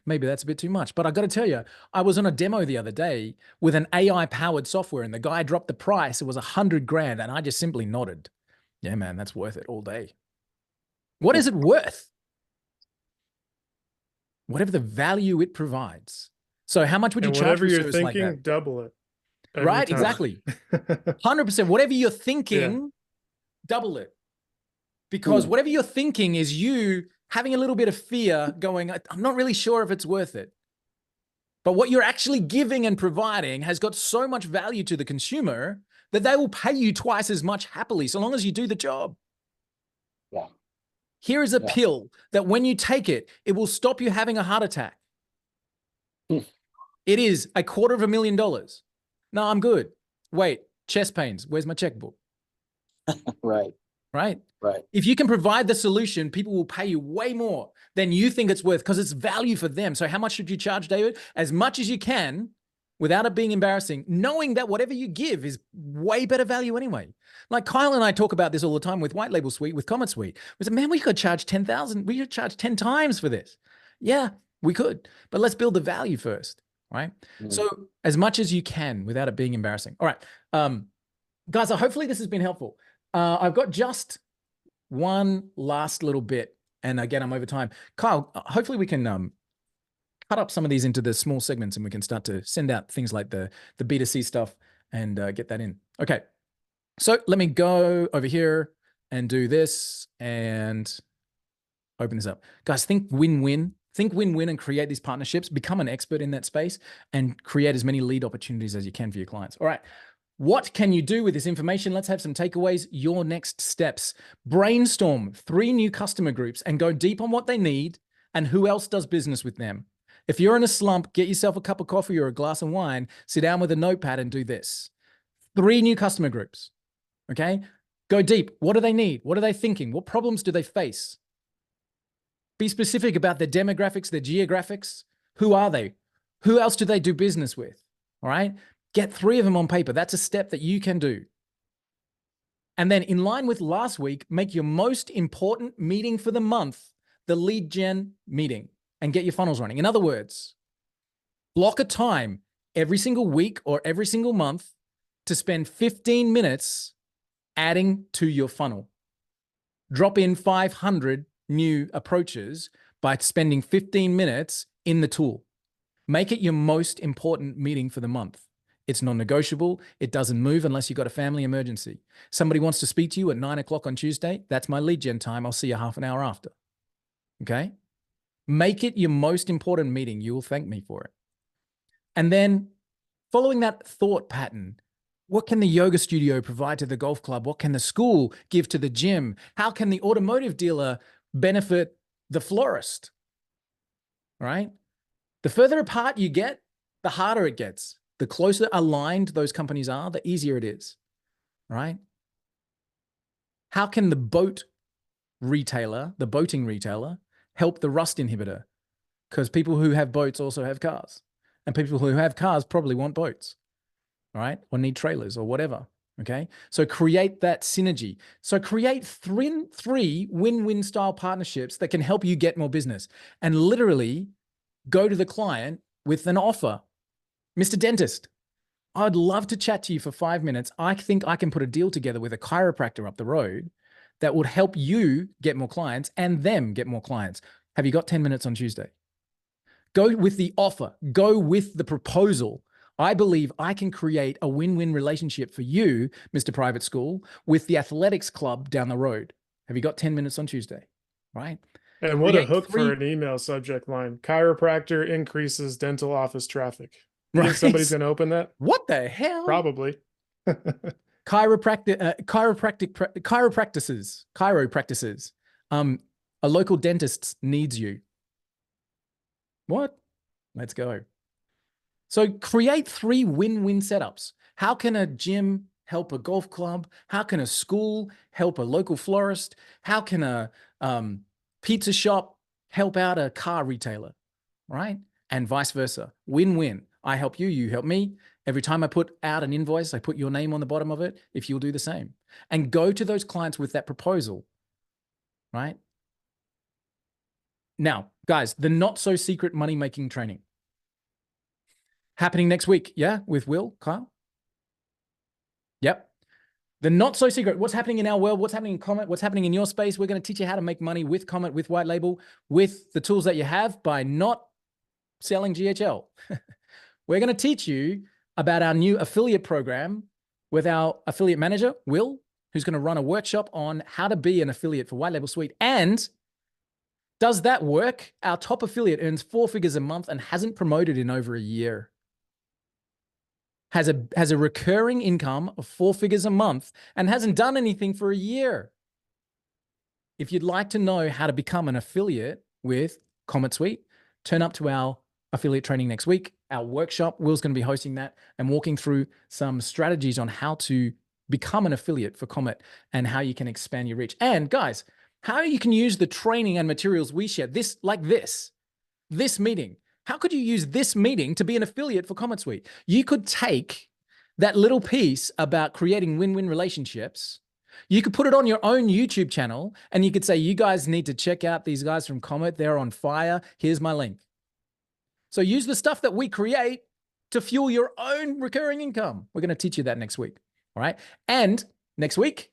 maybe that's a bit too much, but I got to tell you, I was on a demo the other day with an AI powered software and the guy dropped the price. It was $100 grand. And I just simply nodded. Yeah, man, that's worth it all day. What is it worth? Whatever the value it provides. So how much would you charge for a service like that? Whatever you're thinking, double it. Right, exactly. 100%. Whatever you're thinking, double it. Because whatever you're thinking is you having a little bit of fear going, I'm not really sure if it's worth it. But what you're actually giving and providing has got so much value to the consumer that they will pay you twice as much happily, so long as you do the job. Yeah. Here is a pill that when you take it, it will stop you having a heart attack. It is $250,000. No, I'm good. Wait, chest pains. Where's my checkbook? Right. Right? Right. If you can provide the solution, people will pay you way more than you think it's worth because it's value for them. So how much should you charge, David? As much as you can without it being embarrassing, knowing that whatever you give is way better value anyway. Like Kyle and I talk about this all the time with White Label Suite, with Comet Suite. We said, man, we could charge 10,000. We could charge 10 times for this. Yeah, we could, but let's build the value first, right? So as much as you can without it being embarrassing. All right, guys, hopefully this has been helpful. I've got just one last little bit. And again, I'm over time. Kyle, hopefully we can cut up some of these into the small segments and we can start to send out things like the B2C stuff and get that in. Okay. So let me go over here and do this and open this up. Guys, think win-win. Think win-win and create these partnerships. Become an expert in that space and create as many lead opportunities as you can for your clients. All right. What can you do with this information? Let's have some takeaways. Your next steps. Brainstorm 3 new customer groups and go deep on what they need and who else does business with them. If you're in a slump, get yourself a cup of coffee or a glass of wine, sit down with a notepad and do this. 3 new customer groups, okay? Go deep. What do they need? What are they thinking? What problems do they face? Be specific about their demographics, their geographics. Who are they? Who else do they do business with? All right? Get 3 of them on paper. That's a step that you can do. And then in line with last week, make your most important meeting for the month the lead gen meeting and get your funnels running. In other words, block a time every single week or every single month to spend 15 minutes adding to your funnel. Drop in 500 new approaches by spending 15 minutes in the tool. Make it your most important meeting for the month. It's non-negotiable. It doesn't move unless you've got a family emergency. Somebody wants to speak to you at 9 o'clock on Tuesday. That's my lead gen time. I'll see you half an hour after. Okay? Make it your most important meeting. You will thank me for it. And then following that thought pattern, what can the yoga studio provide to the golf club? What can the school give to the gym? How can the automotive dealer benefit the florist? All right? The further apart you get, the harder it gets. The closer aligned those companies are, the easier it is, right? How can the boat retailer, the boating retailer, help the rust inhibitor? Because people who have boats also have cars. And people who have cars probably want boats, right? Or need trailers or whatever, okay? So create that synergy. So create 3 win-win style partnerships that can help you get more business. And literally go to the client with an offer. Mr. Dentist, I'd love to chat to you for 5 minutes. I think I can put a deal together with a chiropractor up the road that would help you get more clients and them get more clients. Have you got 10 minutes on Tuesday? Go with the offer, go with the proposal. I believe I can create a win-win relationship for you, Mr. Private School, with the athletics club down the road. Have you got 10 minutes on Tuesday? Right? And what a Create hook for 3 an email subject line. Chiropractor increases dental office traffic. You think somebody's Right. going to open that? What the hell? Probably. Chiropractors. A local dentist needs you. What? Let's go. So create 3 win-win setups. How can a gym help a golf club? How can a school help a local florist? How can a pizza shop help out a car retailer? Right? And vice versa. Win-win. I help you, you help me. Every time I put out an invoice, I put your name on the bottom of it, if you'll do the same. And go to those clients with that proposal, right? Now, guys, the not so secret money-making training happening next week, yeah, with Will, Kyle? Yep. The not so secret, what's happening in our world, what's happening in Comet, what's happening in your space. We're going to teach you how to make money with Comet, with White Label, with the tools that you have by not selling GHL. We're going to teach you about our new affiliate program with our affiliate manager, Will, who's going to run a workshop on how to be an affiliate for White Label Suite. And does that work? Our top affiliate earns 4 figures a month and hasn't promoted in over a year. Has a recurring income of 4 figures a month and hasn't done anything for a year. If you'd like to know how to become an affiliate with Comet Suite, turn up to our affiliate training next week. Our workshop, Will's going to be hosting that and walking through some strategies on how to become an affiliate for Comet and how you can expand your reach. And guys, how you can use the training and materials we share, this meeting. How could you use this meeting to be an affiliate for Comet Suite? You could take that little piece about creating win-win relationships. You could put it on your own YouTube channel and you could say, you guys need to check out these guys from Comet. They're on fire. Here's my link. So use the stuff that we create to fuel your own recurring income. We're going to teach you that next week. All right. And next week,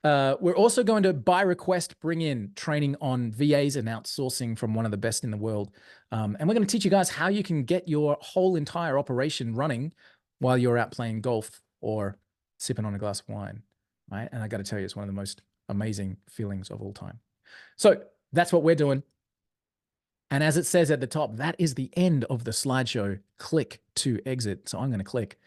we're also going to, by request, bring in training on VAs and outsourcing from one of the best in the world. And we're going to teach you guys how you can get your whole entire operation running while you're out playing golf or sipping on a glass of wine, right? And I got to tell you, it's one of the most amazing feelings of all time. So that's what we're doing. And as it says at the top, that is the end of the slideshow. Click to exit. So I'm going to click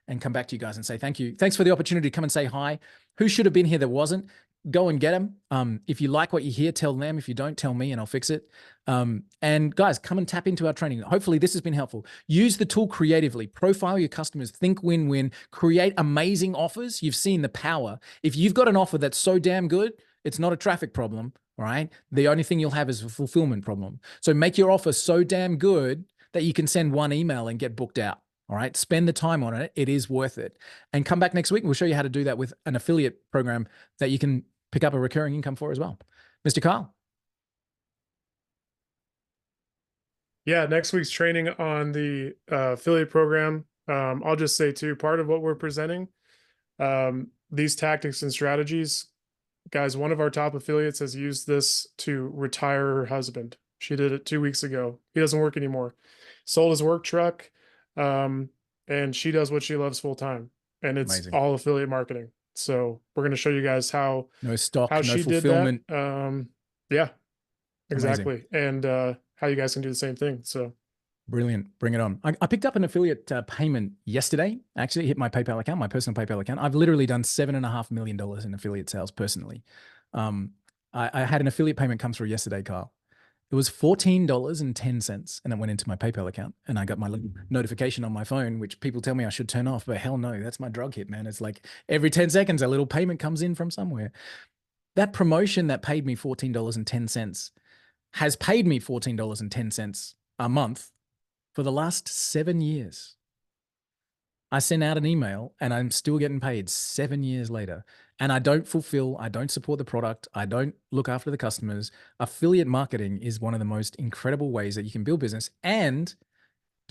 and come back to you guys and say thank you. Thanks for the opportunity to come and say hi. Who should have been here that wasn't? Go and get them. If you like what you hear, tell them. If you don't, tell me and I'll fix it. And guys, come and tap into our training. Hopefully this has been helpful. Use the tool creatively. Profile your customers. Think win-win. Create amazing offers. You've seen the power. If you've got an offer that's so damn good, it's not a traffic problem, right? The only thing you'll have is a fulfillment problem. So make your offer so damn good that you can send one email and get booked out. All right, spend the time on it. It is worth it. And come back next week. We'll show you how to do that with an affiliate program that you can pick up a recurring income for as well. Mr. Kyle. Yeah, next week's training on the affiliate program. I'll just say too, part of what we're presenting, these tactics and strategies, guys, one of our top affiliates has used this to retire her husband. She did it 2 weeks ago. He doesn't work anymore. Sold his work truck. And she does what she loves full time, and it's Amazing. all affiliate marketing. So we're going to show you guys how No stock, no she fulfillment. did that. Yeah, exactly. And, how you guys can do the same thing. So Brilliant. Bring it on. I picked up an affiliate payment yesterday. Actually, it hit my PayPal account, my personal PayPal account. I've literally done $7.5 million in affiliate sales personally. I had an affiliate payment come through yesterday, Kyle. It was $14.10, and it went into my PayPal account, and I got my little notification on my phone, which people tell me I should turn off, but hell no, that's my drug hit, man. It's like every 10 seconds, a little payment comes in from somewhere. That promotion that paid me $14.10 has paid me $14.10 a month for the last 7 years. I sent out an email and I'm still getting paid 7 years later. And I don't fulfill, I don't support the product, I don't look after the customers. Affiliate marketing is one of the most incredible ways that you can build business. And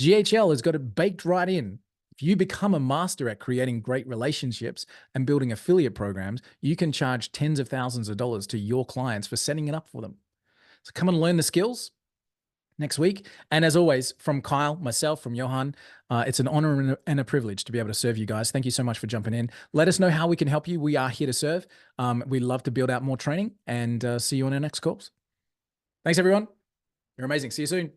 GHL has got it baked right in If you become a master at creating great relationships and building affiliate programs, you can charge tens of thousands of dollars to your clients for setting it up for them. So come and learn the skills next week. And as always, from Kyle, myself, from Johan, it's an honor and a privilege to be able to serve you guys. Thank you so much for jumping in. Let us know how we can help you. We are here to serve. We love to build out more training, and see you on our next calls. Thanks, everyone. You're amazing. See you soon.